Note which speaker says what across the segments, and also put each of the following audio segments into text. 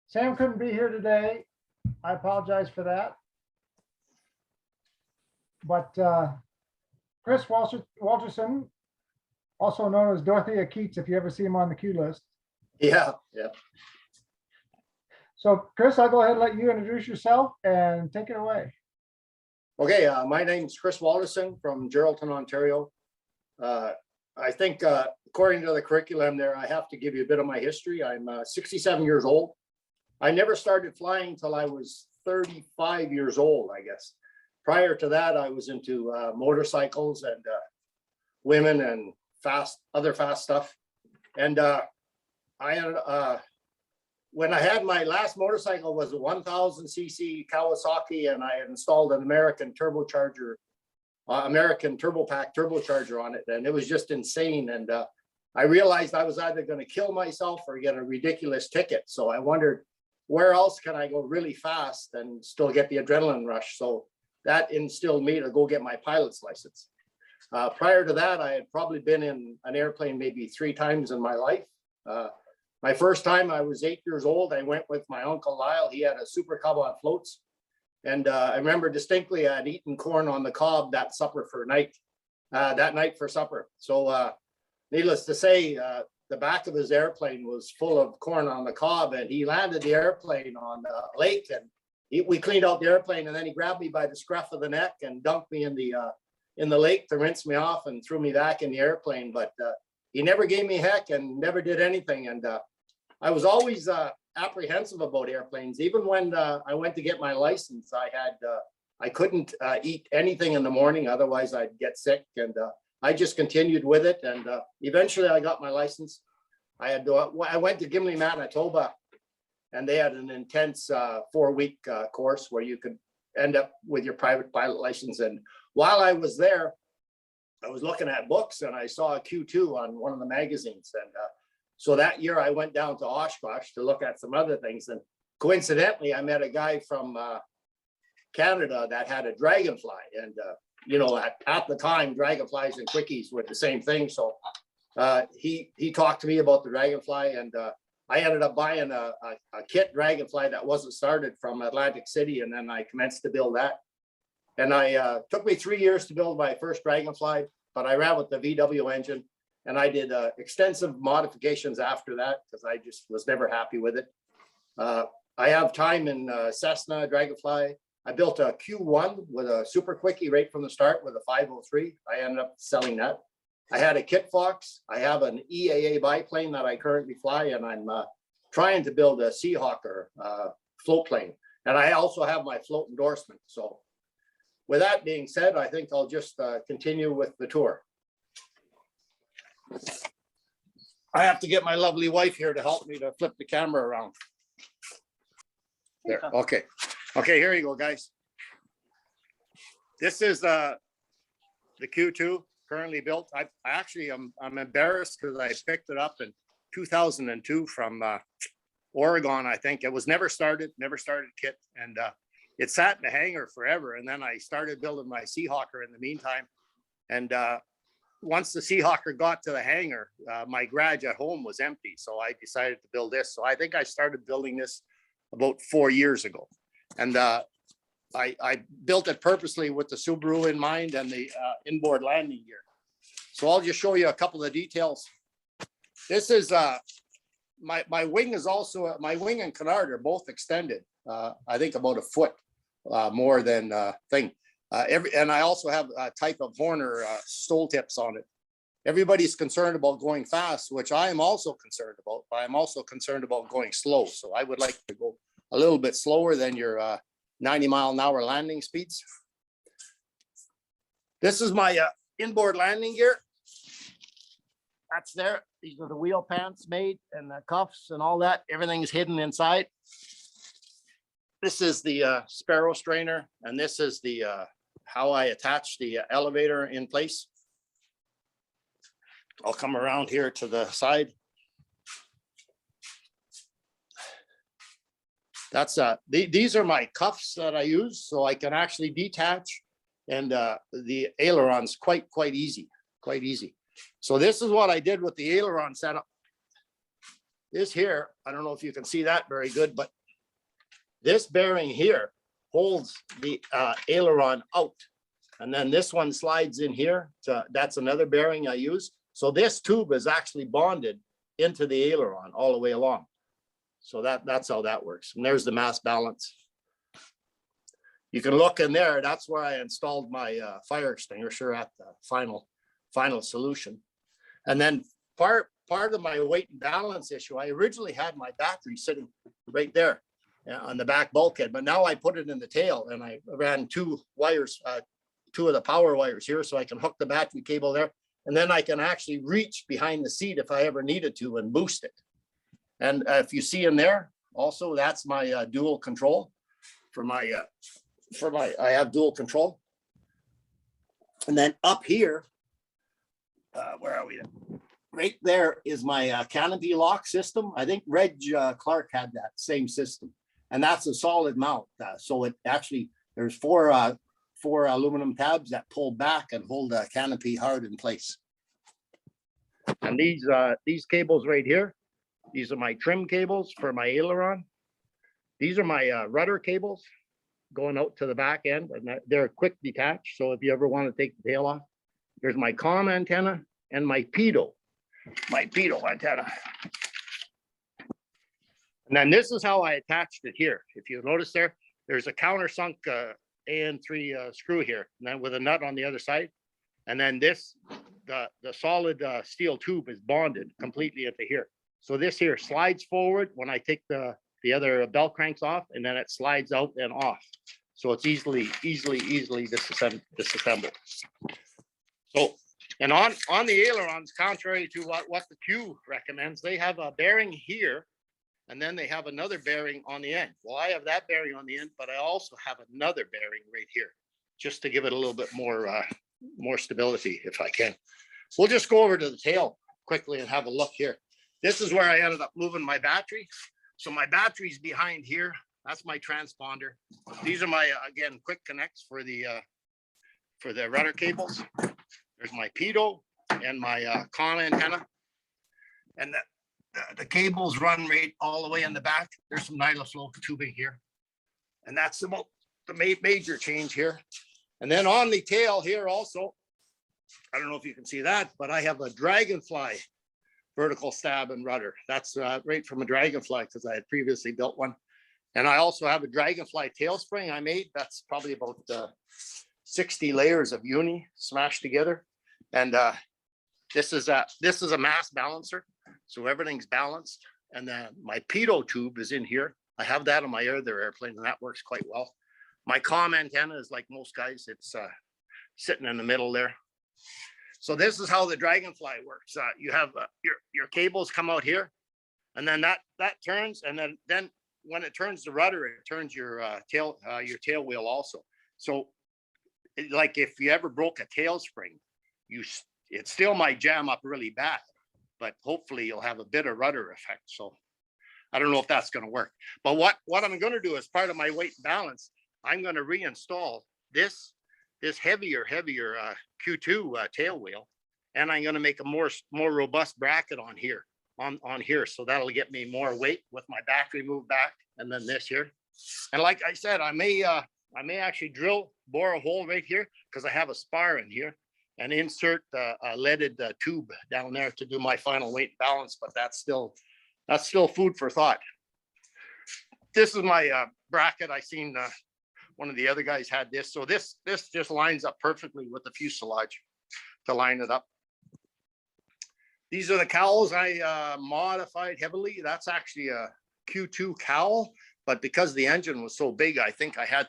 Speaker 1: Sam couldn't be here today. I apologize for that. But Chris Walterson, also known as Dorothea Keats, if you ever see him on the Q list.
Speaker 2: Yeah, yeah.
Speaker 1: So Chris, I'll go ahead and let you introduce yourself and take it away.
Speaker 2: Okay, my name's Chris Walterson from Geraldton, Ontario. I think according to the curriculum there, I have to give you a bit of my history. I'm 67 years old. I never started flying till I was 35 years old, I guess. Prior to that, I was into motorcycles and women and other fast stuff. And when I had my last motorcycle was a 1000cc Kawasaki, and I installed an American turbocharger, American TurboPack turbocharger on it, and it was just insane. And I realized I was either going to kill myself or get a ridiculous ticket. So I wondered, where else can I go really fast and still get the adrenaline rush? So that instilled me to go get my pilot's license. Prior to that, I had probably been in an airplane maybe 3 times in my life. My first time, I was 8 years old. I went with my uncle Lyle. He had a Super Cub on floats. And I remember distinctly I had eaten corn on the cob that night for supper. So needless to say, the back of his airplane was full of corn on the cob, and he landed the airplane on a lake, and we cleaned out the airplane, and then he grabbed me by the scruff of the neck and dunked me in the lake to rinse me off and threw me back in the airplane. But he never gave me heck and never did anything. And I was always apprehensive about airplanes. Even when I went to get my license, I couldn't eat anything in the morning, otherwise I'd get sick. And I just continued with it, and eventually I got my license. I went to Gimli, Manitoba, and they had an intense 4-week course where you could end up with your private pilot license. And while I was there, I was looking at books, and I saw a Q2 on one of the magazines. And so that year I went down to Oshkosh to look at some other things. And coincidentally, I met a guy from Canada that had a Dragonfly. And you know, at the time, Dragonflies and Quickies were the same thing. So he talked to me about the Dragonfly, and I ended up buying a kit Dragonfly that wasn't started from Atlantic City, and then I commenced to build that. And took me 3 years to build my first Dragonfly, but I ran with the VW engine, and I did extensive modifications after that because I just was never happy with it. I have time in Cessna Dragonfly. I built a Q1 with a super quickie right from the start with a 503. I ended up selling that. I had a Kit Fox. I have an EAA biplane that I currently fly, and I'm trying to build a Seahawker float plane. And I also have my float endorsement. So with that being said, I think I'll just continue with the tour. I have to get my lovely wife here to help me to flip the camera around. There, okay. Okay, here you go, guys. This is the Q2 currently built. I'm embarrassed because I picked it up in 2002 from Oregon. I think it was never started kit, and it sat in the hangar forever. And then I started building my Seahawker in the meantime. And once the Seahawker got to the hangar, my garage at home was empty, so I decided to build this. So I think I started building this about 4 years ago. And I built it purposely with the Subaru in mind and the inboard landing gear. So I'll just show you a couple of details. This is my wing is also, my wing and canard are both extended. I think about a foot more than thing. And I also have a type of Horner stole tips on it. Everybody's concerned about going fast, which I am also concerned about, but I'm also concerned about going slow. So I would like to go a little bit slower than your 90-mile-an-hour landing speeds. This is my inboard landing gear. That's there. These are the wheel pants made, and the cuffs and all that. Everything's hidden inside. This is the Sparrow strainer, and this is the how I attach the elevator in place. I'll come around here to the side. That's these are my cuffs that I use, so I can actually detach, and the ailerons quite easy. So this is what I did with the aileron setup. This here, I don't know if you can see that very good, but This bearing here holds the aileron out. And then this one slides in here. So that's another bearing I use. So this tube is actually bonded into the aileron all the way along. So that's how that works. And there's the mass balance. You can look in there. That's where I installed my fire extinguisher at the final solution. And then part of my weight and balance issue, I originally had my battery sitting right there on the back bulkhead, but now I put it in the tail and I ran two wires, two of the power wires here, so I can hook the battery cable there. And then I can actually reach behind the seat if I ever needed to and boost it. And if you see in there, also, that's my dual control for my, I have dual control. And then up here, where are we? Right there is my canopy lock system. I think Reg Clark had that same system. And that's a solid mount. So it actually, there's four aluminum tabs that pull back and hold the canopy hard in place. And these cables right here, these are my trim cables for my aileron. These are my rudder cables going out to the back end, and they're quick detach. So if you ever want to take the tail off, there's my comm antenna and my pitot antenna. And then this is how I attached it here. If you notice there's a countersunk AN3 screw here, and then with a nut on the other side. And then this, the solid steel tube is bonded completely into here. So this here slides forward when I take the other bell cranks off, and then it slides out and off. So it's easily disassembled. So, and on the ailerons, contrary to what the Q recommends, they have a bearing here, and then they have another bearing on the end. Well, I have that bearing on the end, but I also have another bearing right here, just to give it a little bit more stability if I can. We'll just go over to the tail quickly and have a look here. This is where I ended up moving my battery. So my battery's behind here. That's my transponder. These are my, again, quick connects for the rudder cables. There's my pitot and my comm antenna. And the cables run right all the way in the back. There's some nylon flow tubing here. And that's the major change here. And then on the tail here also, I don't know if you can see that, but I have a Dragonfly vertical stab and rudder. That's right from a Dragonfly, because I had previously built one. And I also have a Dragonfly tail spring I made. That's probably about 60 layers of uni smashed together. And this is a mass balancer. So everything's balanced. And then my pitot tube is in here. I have that on my other airplane, and that works quite well. My comm antenna is like most guys. It's sitting in the middle there. So this is how the Dragonfly works. You have your cables come out here, and then that turns, and then when it turns the rudder, it turns your tail wheel also. So like if you ever broke a tail spring, it still might jam up really bad, but hopefully you'll have a bit of rudder effect. So I don't know if that's going to work. But what I'm going to do as part of my weight balance, I'm going to reinstall this heavier Q2 tail wheel, and I'm going to make a more robust bracket on here, so that'll get me more weight with my battery moved back, and then this here. And like I said, I may actually bore a hole right here, because I have a spar in here, and insert a leaded tube down there to do my final weight balance. But that's still food for thought. This is my bracket. I seen one of the other guys had this. So this just lines up perfectly with the fuselage to line it up. These are the cowls I modified heavily. That's actually a Q2 cowl, but because the engine was so big, I think I had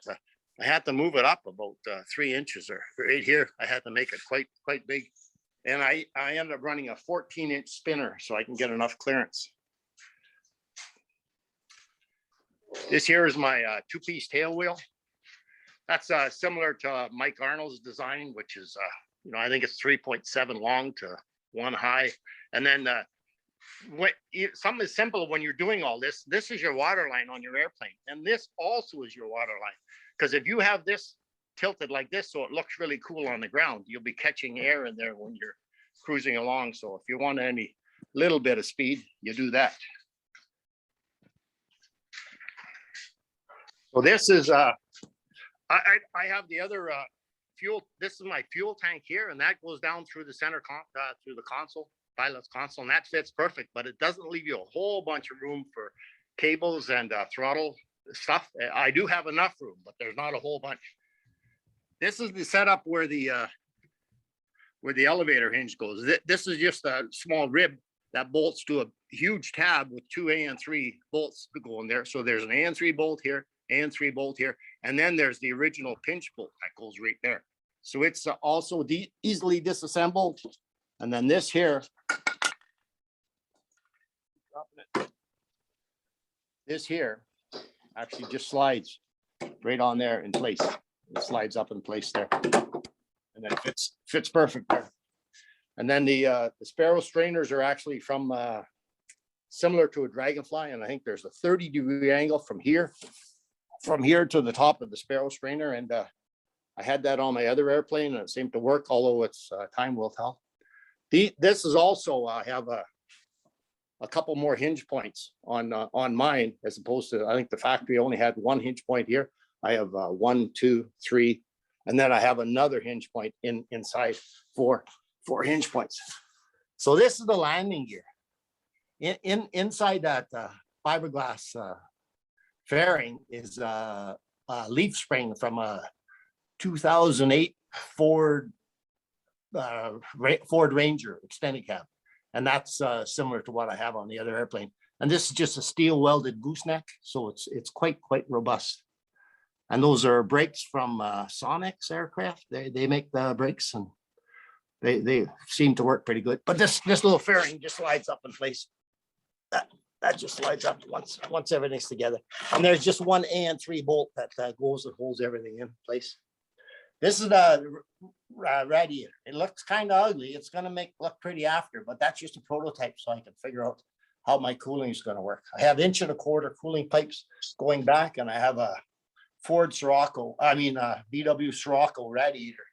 Speaker 2: to move it up about 3 inches, or right here. I had to make it quite big. And I ended up running a 14-inch spinner so I can get enough clearance. This here is my 2-piece tail wheel. That's similar to Mike Arnold's design, which is, I think it's 3.7 long to 1 high. And then something is simple when you're doing all this. This is your water line on your airplane. And this also is your water line. Because if you have this tilted like this, so it looks really cool on the ground, you'll be catching air in there when you're cruising along. So if you want any little bit of speed, you do that. So this is, I have the other fuel. This is my fuel tank here, and that goes down through the center, through the console, pilot's console, and that fits perfect, but it doesn't leave you a whole bunch of room for cables and throttle stuff. I do have enough room, but there's not a whole bunch. This is the setup where the elevator hinge goes. This is just a small rib that bolts to a huge tab with two AN3 bolts to go in there. So there's an AN3 bolt here, AN3 bolt here, and then there's the original pinch bolt that goes right there. So it's also easily disassembled. And then this here, this here actually just slides right on there in place. It slides up in place there, and then fits perfect there. And then the Sparrow strainers are actually from similar to a Dragonfly, and I think there's a 30-degree angle from here to the top of the Sparrow strainer. And I had that on my other airplane, and it seemed to work, although it's time will tell. This is also I have a couple more hinge points on mine, as opposed to, I think the factory only had one hinge point here. I have 1, 2, 3, and then I have another hinge point inside four hinge points. So this is the landing gear. Inside that fiberglass fairing is a leaf spring from a 2008 Ford Ranger extended cab, and that's similar to what I have on the other airplane. And this is just a steel welded gooseneck, so it's quite robust. And those are brakes from Sonic's aircraft. They make the brakes, and they seem to work pretty good. But this little fairing just slides up in place. That just slides up once everything's together. And there's just one AN3 bolt that goes and holds everything in place. This is the radiator. It looks kind of ugly. It's going to look pretty after, but that's just a prototype, so I can figure out how my cooling is going to work. I have 1.25" cooling pipes going back, and I have a Ford Sirocco, VW Sirocco radiator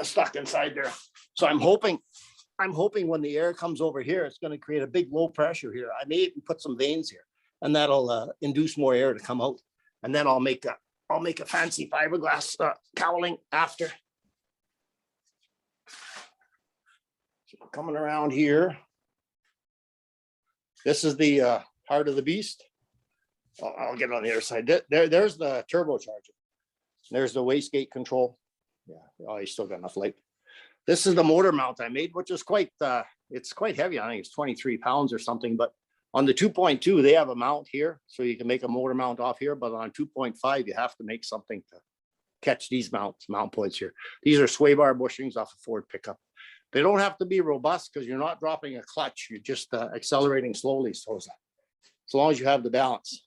Speaker 2: stuck inside there. So I'm hoping when the air comes over here, it's going to create a big low pressure here. I may even put some vanes here, and that'll induce more air to come out. And then I'll make a fancy fiberglass cowling after. So coming around here, this is the heart of the beast. I'll get on the other side. There's the turbocharger. There's the wastegate control. Yeah, oh, you still got enough light. This is the motor mount I made, which is it's quite heavy. I think it's 23 pounds or something, but on the 2.2, they have a mount here, so you can make a motor mount off here, but on 2.5, you have to make something to catch these mount points here. These are sway bar bushings off a Ford pickup. They don't have to be robust because you're not dropping a clutch. You're just accelerating slowly. So as long as you have the balance.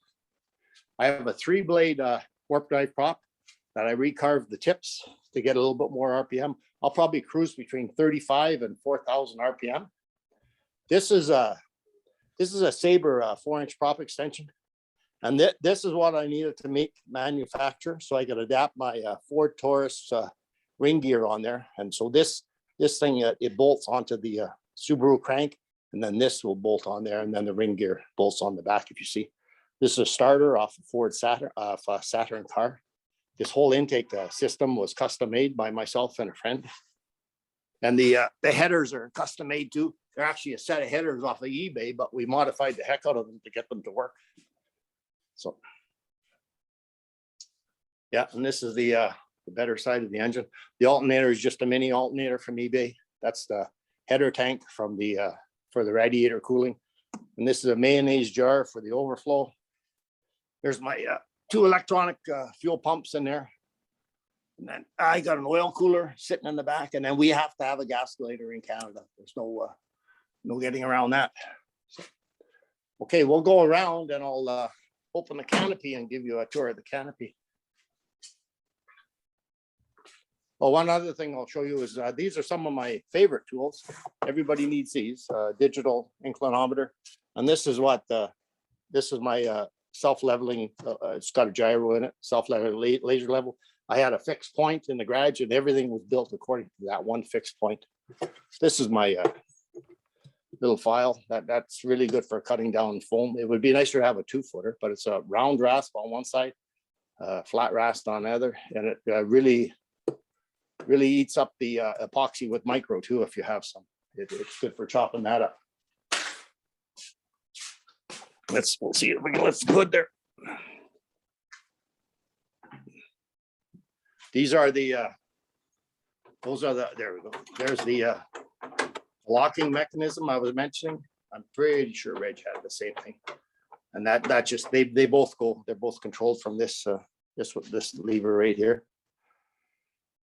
Speaker 2: I have a 3-blade warp drive prop that I recarved the tips to get a little bit more RPM. I'll probably cruise between 35 and 4,000 RPM. This is a Sabre 4-inch prop extension. And this is what I needed to manufacture, so I could adapt my Ford Taurus ring gear on there. And so this thing, it bolts onto the Subaru crank, and then this will bolt on there, and then the ring gear bolts on the back, if you see. This is a starter off a Ford Saturn car. This whole intake system was custom made by myself and a friend. And the headers are custom made too. They're actually a set of headers off of eBay, but we modified the heck out of them to get them to work. So, yeah, and this is the better side of the engine. The alternator is just a mini alternator from eBay. That's the header tank from for the radiator cooling. And this is a mayonnaise jar for the overflow. There's my 2 electronic fuel pumps in there. And then I got an oil cooler sitting in the back, and then we have to have a gascolator in Canada. There's no getting around that. So, okay, we'll go around and I'll open the canopy and give you a tour of the canopy. Oh, one other thing I'll show you is these are some of my favorite tools. Everybody needs these, digital inclinometer. And this is my self-leveling, it's got a gyro in it, self-leveling laser level. I had a fixed point in the garage, and everything was built according to that one fixed point. This is my little file that's really good for cutting down foam. It would be nicer to have a 2-footer, but it's a round rasp on one side, flat rasp on the other, and it really eats up the epoxy with micro too. If you have some, it's good for chopping that up. We'll see if we can lift good there. These are the there we go. There's the locking mechanism I was mentioning. I'm pretty sure Reg had the same thing. And that just, they both go, they're both controlled from this lever right here.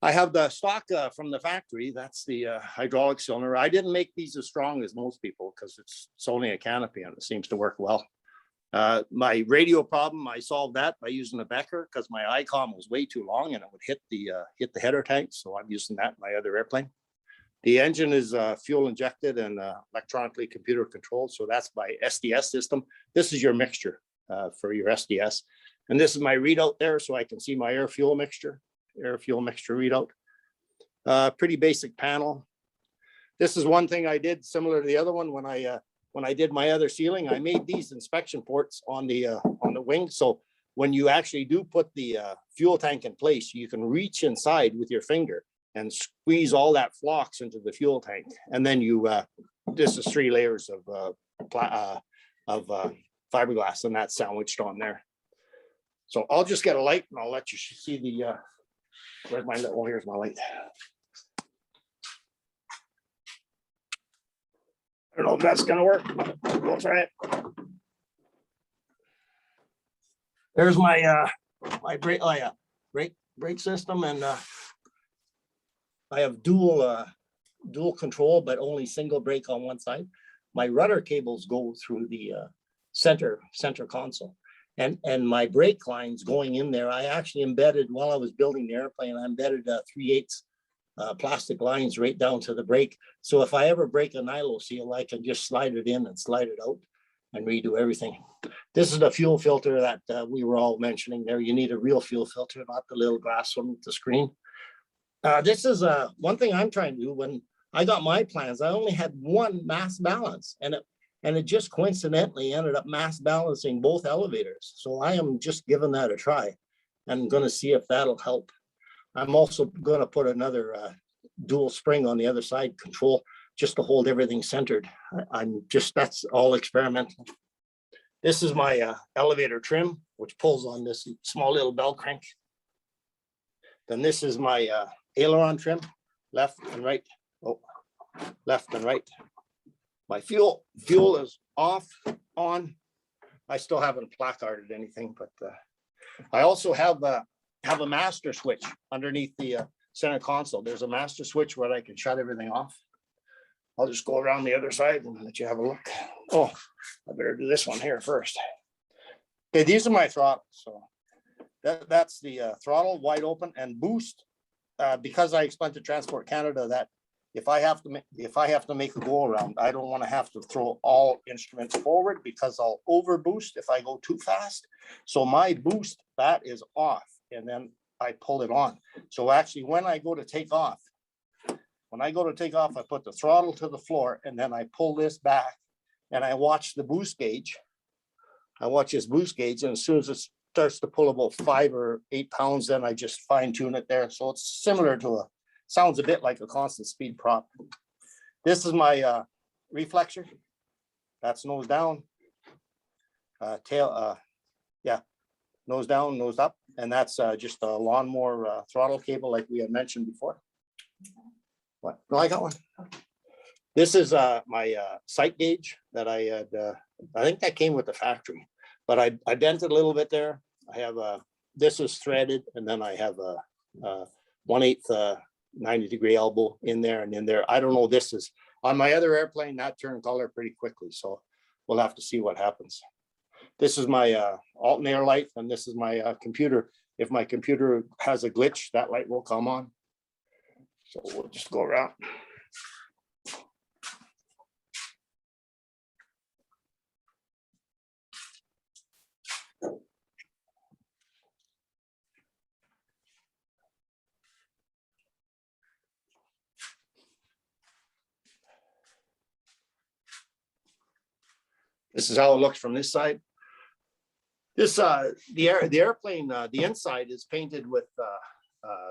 Speaker 2: I have the stock from the factory. That's the hydraulic cylinder. I didn't make these as strong as most people because it's only a Canopy and it seems to work well. My radio problem, I solved that by using a Becker because my ICOM was way too long and it would hit the header tank. So I'm using that in my other airplane. The engine is fuel injected and electronically computer controlled. So that's my SDS system. This is your mixture for your SDS. And this is my readout there. So I can see my air fuel mixture readout. Pretty basic panel. This is one thing I did similar to the other one when I did my other ceiling. I made these inspection ports on the wing. So when you actually do put the fuel tank in place, you can reach inside with your finger and squeeze all that flux into the fuel tank. And then this is 3 layers of fiberglass and that's sandwiched on there. So I'll just get a light and I'll let you see the, where's my, oh, here's my light. I don't know if that's gonna work, but we'll try it. There's my brake system, and I have dual control, but only single brake on one side. My rudder cables go through the center console, and my brake lines going in there. I actually embedded, while I was building the airplane, I embedded 3/8 plastic lines right down to the brake. So if I ever break a nylon seal, I can just slide it in and slide it out and redo everything. This is the fuel filter that we were all mentioning there. You need a real fuel filter, not the little glass one with the screen. This is one thing I'm trying to do. When I got my plans, I only had one mass balance, and it just coincidentally ended up mass balancing both elevators. So I am just giving that a try and going to see if that'll help. I'm also going to put another dual spring on the other side control just to hold everything centered. That's all experimental. This is my elevator trim, which pulls on this small little bell crank. Then this is my aileron trim, left and right. Oh, left and right. My fuel is off, on. I still haven't placarded anything, but I also have a master switch underneath the center console. There's a master switch where I can shut everything off. I'll just go around the other side and let you have a look. Oh, I better do this one here first. Okay, these are my throttles. So that's the throttle, wide open, and boost. Because I explained to Transport Canada that if I have to make a go around, I don't want to have to throw all instruments forward because I'll over boost if I go too fast. So my boost, that is off, and then I pull it on. So actually, when I go to take off, I put the throttle to the floor and then I pull this back and I watch the boost gauge. I watch this boost gauge, and as soon as it starts to pull about 5 or 8 pounds, then I just fine tune it there. So it's similar to sounds a bit like a constant speed prop. This is my reflexer. That's nose down, tail, nose down, nose up. And that's just a lawnmower throttle cable like we had mentioned before. What? No, I got one. This is my sight gauge that I had, I think that came with the factory, but I dented a little bit there. I have this is threaded, and then I have a 1/8 90-degree elbow in there and in there. I don't know, this is on my other airplane that turned color pretty quickly, so we'll have to see what happens. This is my alternator light, and this is my computer. If my computer has a glitch, that light will come on. So we'll just go around. This is how it looks from this side. This the airplane, the inside is painted with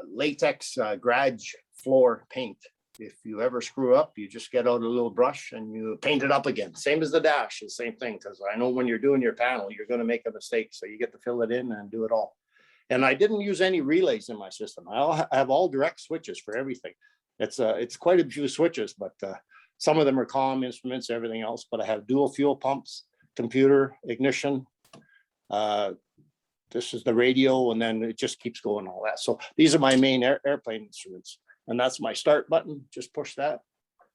Speaker 2: latex garage floor paint. If you ever screw up, you just get out a little brush and you paint it up again. Same as the dash, the same thing. Because I know when you're doing your panel, you're going to make a mistake. So you get to fill it in and do it all. And I didn't use any relays in my system. I have all direct switches for everything. It's quite a few switches, but some of them are comm instruments, everything else. But I have dual fuel pumps, computer, ignition. This is the radio, and then it just keeps going, all that. So these are my main airplane instruments. And that's my start button. Just push that.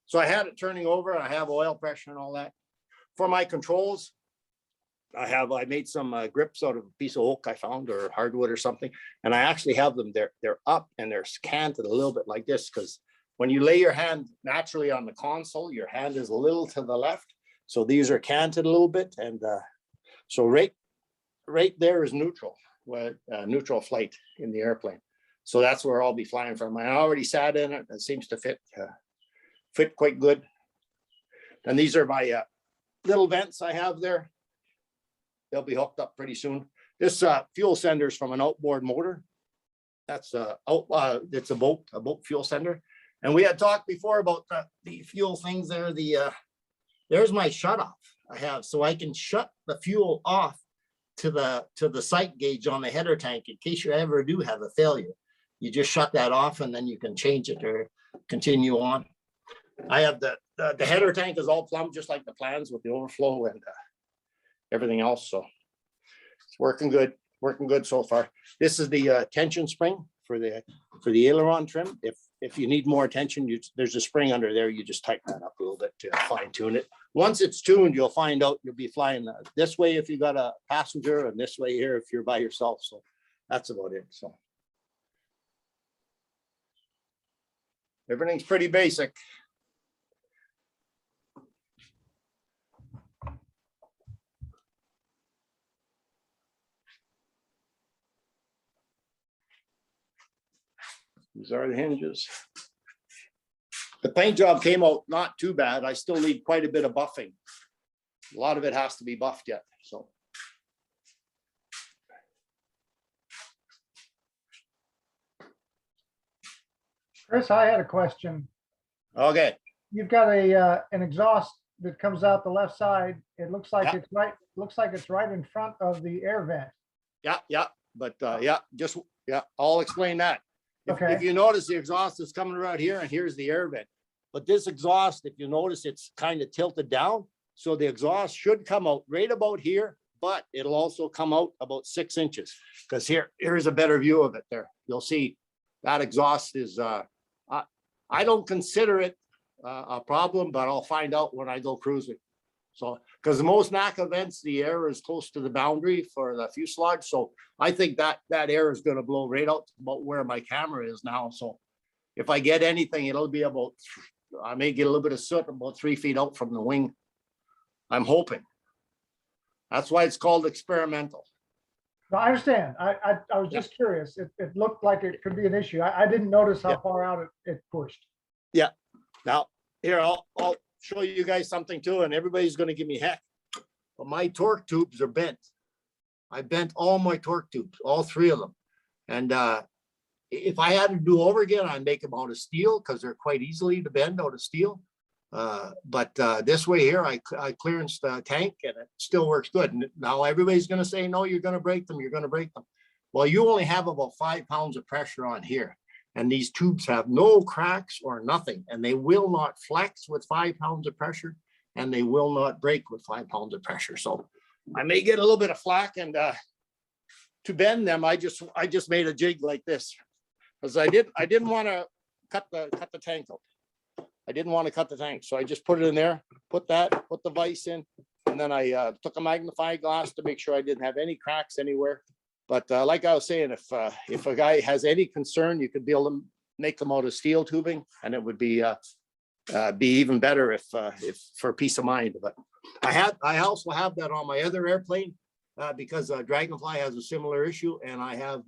Speaker 2: So I had it turning over. I have oil pressure and all that. For my controls, I made some grips out of a piece of oak I found, or hardwood or something. And I actually have them, they're up and they're canted a little bit like this, because when you lay your hand naturally on the console, your hand is a little to the left. So these are canted a little bit. And so right there is neutral, neutral flight in the airplane. So that's where I'll be flying from. I already sat in it. It seems to fit quite good. And these are my little vents I have there. They'll be hooked up pretty soon. This fuel sender is from an outboard motor. That's it's a boat fuel sender. And we had talked before about the fuel things there. There's my shut off I have, so I can shut the fuel off to the sight gauge on the header tank in case you ever do have a failure. You just shut that off and then you can change it or continue on. I have the header tank is all plumbed just like the plans with the overflow and everything else. So it's working good so far. This is the tension spring for the aileron trim. If you need more tension, there's a spring under there. You just tighten that up a little bit to fine tune it. Once it's tuned, you'll find out you'll be flying this way if you got a passenger, and this way here if you're by yourself. So that's about it. So everything's pretty basic. These are the hinges. The paint job came out not too bad. I still need quite a bit of buffing. A lot of it has to be buffed yet. So
Speaker 1: Chris, I had a question.
Speaker 2: okay.
Speaker 1: You've got an exhaust that comes out the left side. It looks like
Speaker 2: Yeah.
Speaker 1: it's right. Looks like it's right in front of the air vent.
Speaker 2: Yeah. But I'll explain that.
Speaker 1: Okay.
Speaker 2: If you notice, the exhaust is coming around here, and here's the air vent. But this exhaust, if you notice, it's kind of tilted down. So the exhaust should come out right about here, but it'll also come out about 6 inches. Because here's a better view of it there. You'll see that exhaust is, I don't consider it a problem, but I'll find out when I go cruising. So, because most NACA vents, the air is close to the boundary for the fuselage. So I think that air is going to blow right out to about where my camera is now. So if I get anything, it'll be about, I may get a little bit of soot about 3 feet out from the wing. I'm hoping. That's why it's called experimental.
Speaker 1: No, I understand. I was just curious. It looked like it could be an issue. I didn't notice how far out it pushed.
Speaker 2: Yeah. Now here, I'll show you guys something too, and everybody's going to give me heck. But my torque tubes are bent. I bent all my torque tubes, all 3 of them. And if I had to do over again, I'd make them out of steel because they're quite easily to bend out of steel. But this way here, I clearance the tank and it still works good. And now everybody's going to say, no, you're going to break them. You're going to break them. Well, you only have about 5 pounds of pressure on here. And these tubes have no cracks or nothing. And they will not flex with 5 pounds of pressure. And they will not break with 5 pounds of pressure. So I may get a little bit of flack. And to bend them, I just made a jig like this. Because I didn't want to cut the tank out. I didn't want to cut the tank. So I just put it in there, put the vise in. And then I took a magnifying glass to make sure I didn't have any cracks anywhere. But like I was saying, if a guy has any concern, you could be able to make them out of steel tubing, and it would be even better if for peace of mind. But I also have that on my other airplane because Dragonfly has a similar issue, and I have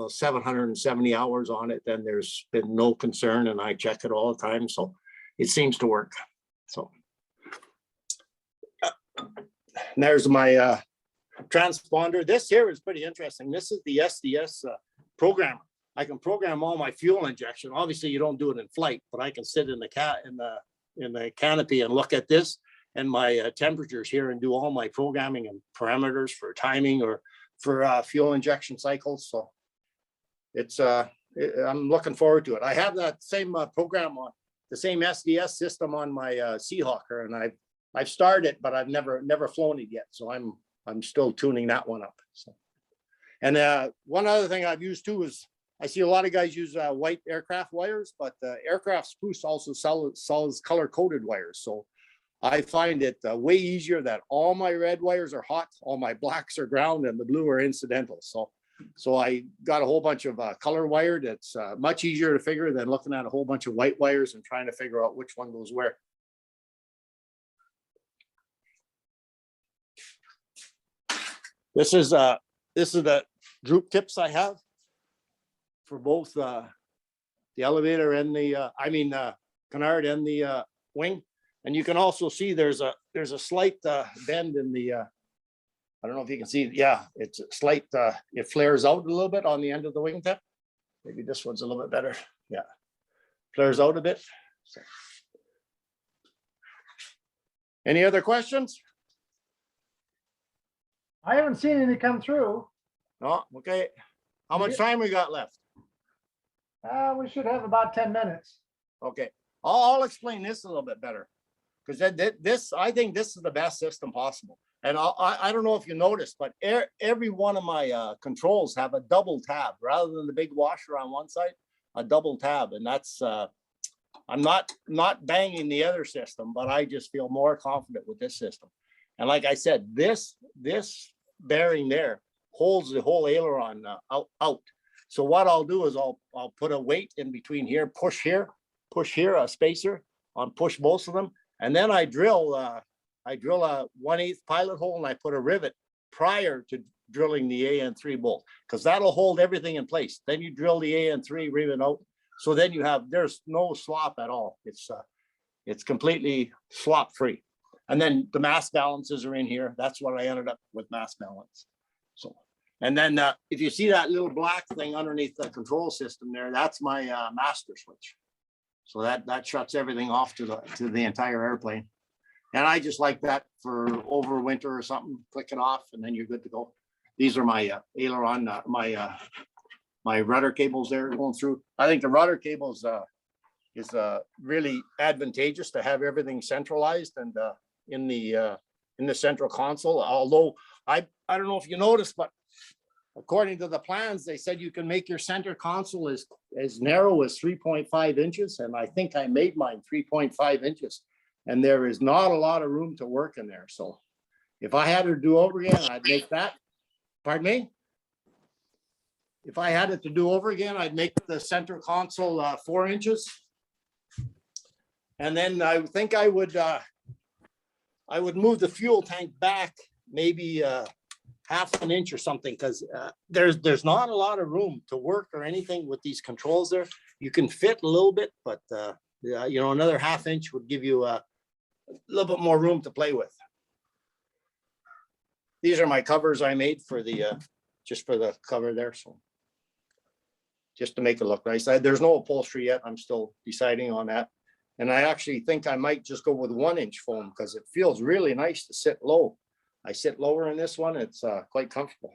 Speaker 2: 770 hours on it. Then there's been no concern, and I check it all the time, so it seems to work. So And there's my transponder. This here is pretty interesting. This is the SDS programmer. I can program all my fuel injection. Obviously, you don't do it in flight, but I can sit in the canopy and look at this and my temperatures here and do all my programming and parameters for timing or for fuel injection cycles. So it's I'm looking forward to it. I have that same program on the same SDS system on my Seahawker, and I've started it, but I've never flown it yet. So I'm still tuning that one up. So, and one other thing I've used too is I see a lot of guys use white aircraft wires, but Aircraft Spruce also sells color-coded wires. So I find it way easier that all my red wires are hot, all my blacks are ground, and the blue are incidental. So I got a whole bunch of color wired. It's much easier to figure than looking at a whole bunch of white wires and trying to figure out which one goes where. This is the droop tips I have for both the elevator and the canard and the wing. And you can also see there's a slight bend in the I don't know if you can see. Yeah, it's a slight it flares out a little bit on the end of the wingtip. Maybe this one's a little bit better. Yeah, flares out a bit. So. Any other questions?
Speaker 1: I haven't seen any come through.
Speaker 2: No, okay. How much time we got left?
Speaker 1: We should have about 10 minutes.
Speaker 2: Okay, I'll explain this a little bit better, because I think this is the best system possible. And I don't know if you noticed, but every one of my controls have a double tab rather than the big washer on one side, a double tab. And that's I'm not banging the other system, but I just feel more confident with this system. And like I said, this bearing there holds the whole aileron out. So what I'll do is I'll put a weight in between here, push here, a spacer on, push both of them. And then I drill a 1/8 pilot hole, and I put a rivet prior to drilling the AN3 bolt, because that'll hold everything in place. Then you drill the AN3 rivet out. So then there's no slop at all. It's completely slop free. And then the mass balances are in here. That's what I ended up with, mass balance. So, and then if you see that little black thing underneath the control system there, that's my master switch. So that shuts everything off to the entire airplane. And I just like that for over winter or something, click it off and then you're good to go. These are my aileron, my rudder cables there going through. I think the rudder cables is really advantageous to have everything centralized and in the central console. Although I don't know if you noticed, but according to the plans, they said you can make your center console as narrow as 3.5 inches. And I think I made mine 3.5 inches. And there is not a lot of room to work in there. So if I had to do over again, I'd make that. Pardon me? If I had it to do over again, I'd make the center console 4 inches. And then I think I would move the fuel tank back maybe 1/2 inch or something, because there's not a lot of room to work or anything with these controls there. You can fit a little bit, but another 1/2 inch would give you a little bit more room to play with. These are my covers I made for just for the cover there. So just to make it look nice. There's no upholstery yet. I'm still deciding on that. And I actually think I might just go with 1-inch foam, because it feels really nice to sit low. I sit lower in this one. It's quite comfortable.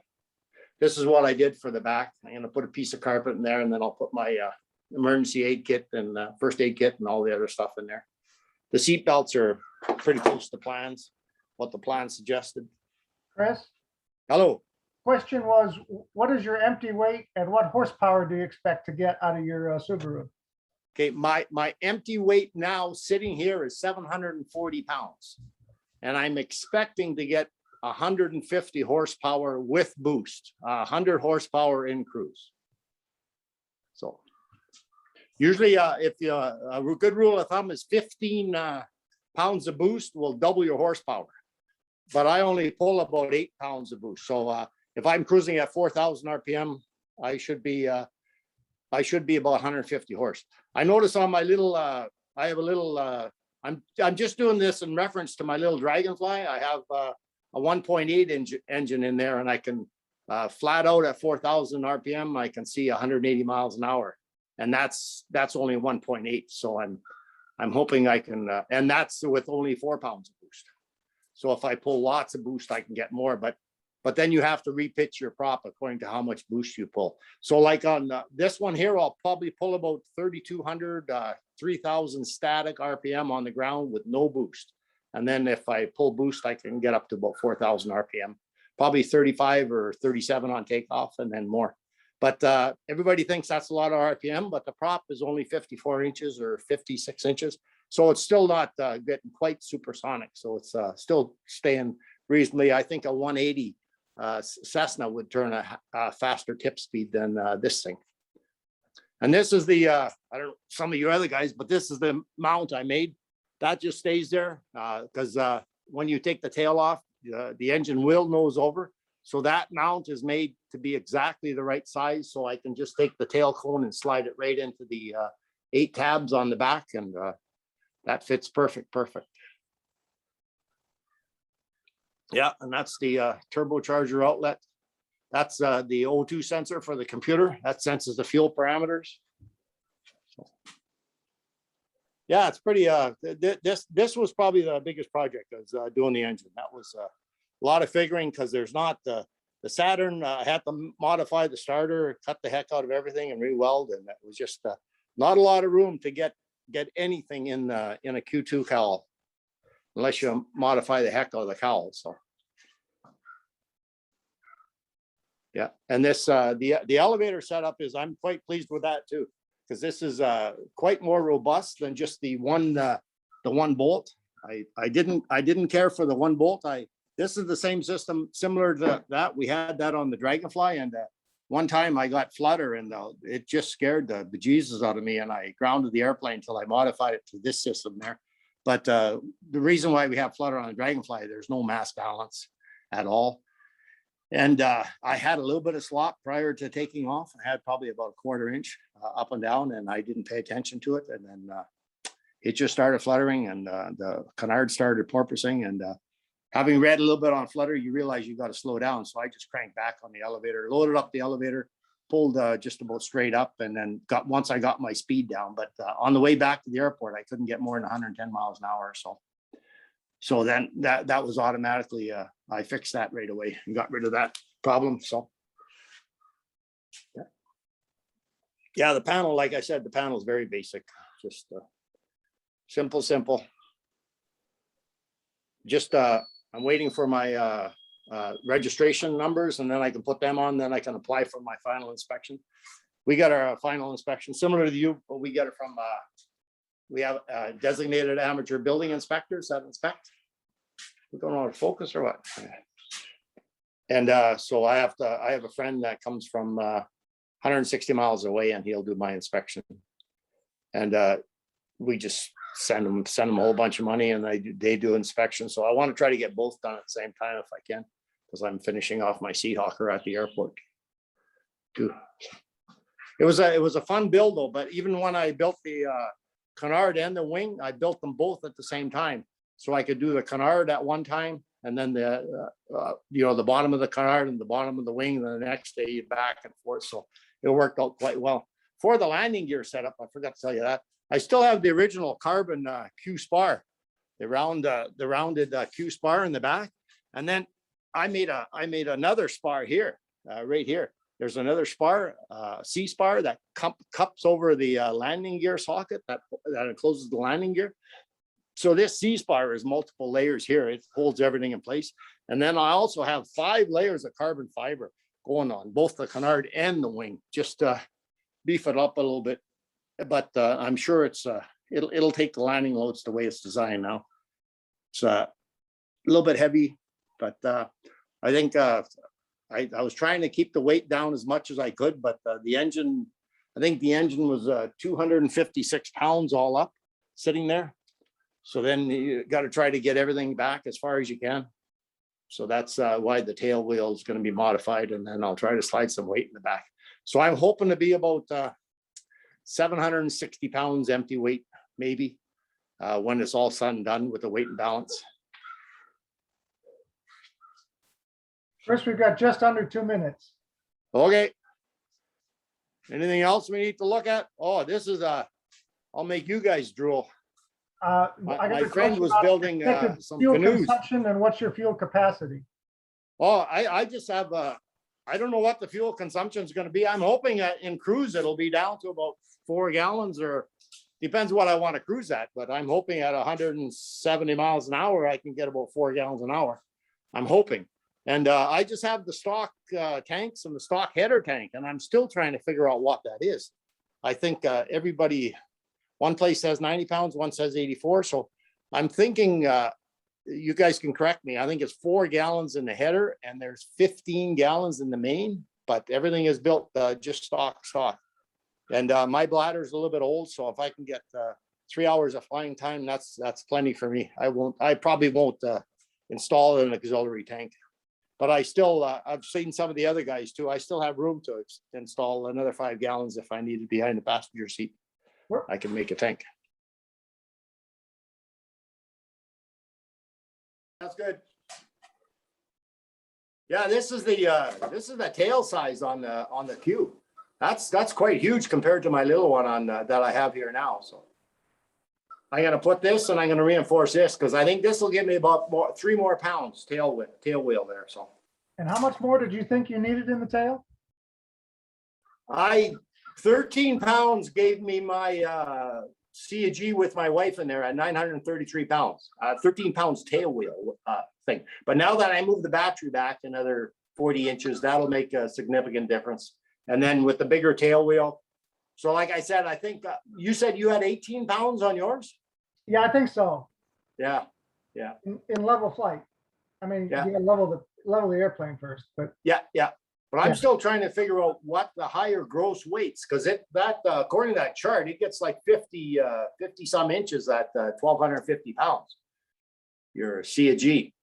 Speaker 2: This is what I did for the back. I'm going to put a piece of carpet in there, and then I'll put my emergency aid kit and first aid kit and all the other stuff in there. The seat belts are pretty close to plans, what the plan suggested.
Speaker 1: Chris?
Speaker 2: Hello.
Speaker 1: Question was, what is your empty weight and what horsepower do you expect to get out of your Subaru?
Speaker 2: Okay, my empty weight now sitting here is 740 pounds. And I'm expecting to get 150 horsepower with boost, 100 horsepower in cruise. So usually if a good rule of thumb is 15 pounds of boost will double your horsepower. But I only pull about 8 pounds of boost. So if I'm cruising at 4,000 RPM, I should be about 150 horse. I notice on my little, I have a little, I'm just doing this in reference to my little Dragonfly. I have 1.8 engine in there, and I can flat out at 4,000 RPM, I can see 180 miles an hour, and that's only 1.8. So I'm hoping I can, and that's with only 4 pounds of boost. So if I pull lots of boost, I can get more, but then you have to repitch your prop according to how much boost you pull. So like on this one here, I'll probably pull about 3,200, 3,000 static RPM on the ground with no boost. And then if I pull boost, I can get up to about 4,000 RPM, probably 35 or 37 on takeoff and then more. But everybody thinks that's a lot of RPM, but the prop is only 54 inches or 56 inches. So it's still not getting quite supersonic. So it's still staying reasonably. I think a 180 Cessna would turn a faster tip speed than this thing. And this is the, I don't know, some of you other guys, but this is the mount I made. That just stays there because when you take the tail off, the engine will nose over. So that mount is made to be exactly the right size. So I can just take the tail cone and slide it right into the 8 tabs on the back, and that fits perfect. Yeah, and that's the turbocharger outlet. That's the O2 sensor for the computer. That senses the fuel parameters. So, yeah, it's pretty, this was probably the biggest project, was doing the engine. That was a lot of figuring, because there's not the Saturn. I had to modify the starter, cut the heck out of everything and re-weld, and that was just not a lot of room to get anything in a Q2 cowl, unless you modify the heck out of the cowl. So yeah, and this the elevator setup is, I'm quite pleased with that too, because this is quite more robust than just the one bolt. I didn't care for the one bolt. This is the same system similar to that. We had that on the Dragonfly, and one time I got flutter, and it just scared the bejesus out of me, and I grounded the airplane until I modified it to this system there. But the reason why we have flutter on the Dragonfly, there's no mass balance at all. And I had a little bit of slop prior to taking off. I had probably about 1/4 inch up and down, and I didn't pay attention to it. And then it just started fluttering, and the canard started porpoising. And having read a little bit on flutter, you realize you got to slow down. So I just cranked back on the elevator, loaded up the elevator, pulled just about straight up, and then once I got my speed down. But on the way back to the airport, I couldn't get more than 110 miles an hour. So then that was automatically, I fixed that right away and got rid of that problem. So yeah, the panel, like I said, the panel is very basic, just simple. Just I'm waiting for my registration numbers, and then I can put them on, then I can apply for my final inspection. We got our final inspection similar to you, but we get it from we have designated amateur building inspectors that inspect. We don't know how to focus or what. And so I have a friend that comes from 160 miles away, and he'll do my inspection. And we just send them a whole bunch of money, and they do inspection. So I want to try to get both done at the same time if I can, because I'm finishing off my Seat Hawker at the airport too. It was a fun build though, but even when I built the canard and the wing, I built them both at the same time. So I could do the canard at one time, and then the bottom of the canard and the bottom of the wing, and the next day back and forth. So it worked out quite well. For the landing gear setup, I forgot to tell you that, I still have the original carbon Q spar, the rounded Q spar in the back. And then I made another spar here, right here. There's another spar, C spar, that cups over the landing gear socket that encloses the landing gear. So this C spar is multiple layers here. It holds everything in place. And then I also have 5 layers of carbon fiber going on both the canard and the wing, just beef it up a little bit. But I'm sure it'll take the landing loads the way it's designed now. It's a little bit heavy, but I think I was trying to keep the weight down as much as I could, but the engine, I think the engine was 256 pounds all up sitting there. So then you got to try to get everything back as far as you can. So that's why the tail wheel is going to be modified, and then I'll try to slide some weight in the back. So I'm hoping to be about 760 pounds empty weight, maybe, when it's all said and done with the weight and balance.
Speaker 1: Chris, we've got just under 2 minutes.
Speaker 2: Okay. Anything else we need to look at? Oh, this is I'll make you guys drool.
Speaker 1: I got
Speaker 2: My
Speaker 1: a
Speaker 2: friend
Speaker 1: question
Speaker 2: was
Speaker 1: about
Speaker 2: building
Speaker 1: expected
Speaker 2: some
Speaker 1: fuel
Speaker 2: canoes.
Speaker 1: consumption and what's your fuel capacity?
Speaker 2: Oh, I just have I don't know what the fuel consumption is going to be. I'm hoping in cruise it'll be down to about 4 gallons, or depends what I want to cruise at. But I'm hoping at 170 miles an hour I can get about 4 gallons an hour. I'm hoping. And I just have the stock tanks and the stock header tank, and I'm still trying to figure out what that is. I think everybody, one place says 90 pounds, one says 84. So I'm thinking, you guys can correct me. I think it's 4 gallons in the header and there's 15 gallons in the main, but everything is built just stock. And my bladder is a little bit old, so if I can get 3 hours of flying time, that's plenty for me. I probably won't install an auxiliary tank. But I still, I've seen some of the other guys too. I still have room to install another 5 gallons if I need it behind the passenger seat. I can make a tank. That's good. Yeah, this is the tail size on the Q. That's quite huge compared to my little one on that I have here now. So I'm gonna put this and I'm gonna reinforce this because I think this will give me about 3 more pounds tail wheel there. So.
Speaker 1: And how much more did you think you needed in the tail?
Speaker 2: 13 pounds gave me my CG with my wife in there at 933 pounds. 13 pounds tail wheel thing. But now that I move the battery back another 40 inches, that'll make a significant difference. And then with the bigger tail wheel. So like I said, I think you said you had 18 pounds on yours?
Speaker 1: Yeah, I think so.
Speaker 2: Yeah.
Speaker 1: In level flight. I mean,
Speaker 2: Yeah.
Speaker 1: you gotta level the airplane first, but
Speaker 2: Yeah. But I'm still trying to figure out what the higher gross weights, because according to that chart, it gets like 50 some inches at 1,250 pounds. Your CG.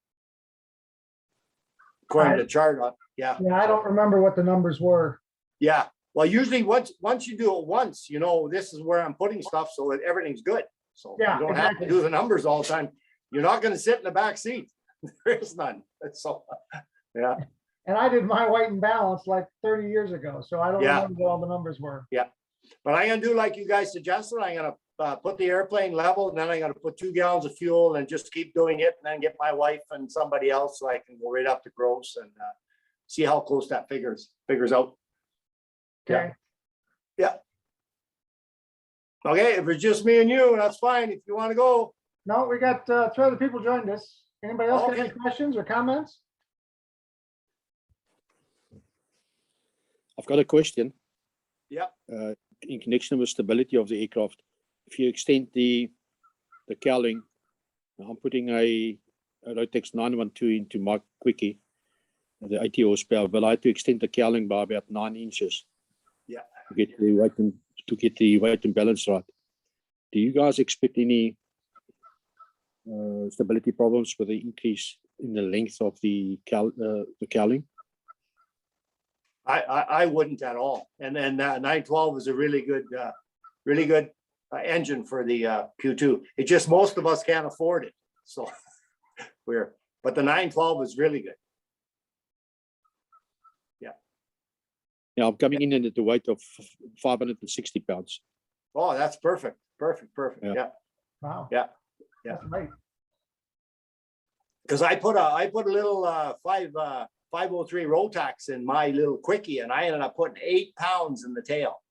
Speaker 2: According to the chart, yeah.
Speaker 1: Yeah, I don't remember what the numbers were.
Speaker 2: Yeah. Well, usually once you do it once, you know, this is where I'm putting stuff so that everything's good. So
Speaker 1: Yeah,
Speaker 2: you don't have to do the numbers all the time. You're not going to sit in the back seat. There is none. So, yeah.
Speaker 1: And I did my weight and balance like 30 years ago, so I don't
Speaker 2: Yeah.
Speaker 1: remember what all the numbers were.
Speaker 2: Yeah. But I'm going to do like you guys suggested. I'm going to put the airplane level, and then I'm going to put 2 gallons of fuel and just keep doing it, and then get my wife and somebody else so I can go right up to gross and see how close that figures out.
Speaker 1: Okay.
Speaker 2: Yeah. Okay, if it's just me and you, that's fine. If you want to go.
Speaker 1: No, we got 2 other people joined us. Anybody else got any
Speaker 2: Okay.
Speaker 1: questions or comments?
Speaker 3: I've got a question.
Speaker 2: Yeah.
Speaker 3: In connection with stability of the aircraft, if you extend the cowling, I'm putting a Rotax 912 into my quickie, the 80 horsepower, but I had to extend the cowling by about 9 inches.
Speaker 2: Yeah.
Speaker 3: To get the weight and balance right. Do you guys expect any stability problems with the increase in the length of the cowling?
Speaker 2: I wouldn't at all. And then 912 is a really good engine for the Q2. It's just most of us can't afford it. So but the 912 is really good.
Speaker 3: Yeah, I'm coming in at the weight of 560 pounds.
Speaker 2: Oh, that's perfect. Perfect.
Speaker 3: Yeah.
Speaker 2: Yeah.
Speaker 1: Wow.
Speaker 2: Yeah.
Speaker 1: That's right.
Speaker 2: Because I put a little 503 Rotax in my little quickie, and I ended up putting 8 pounds in the tail.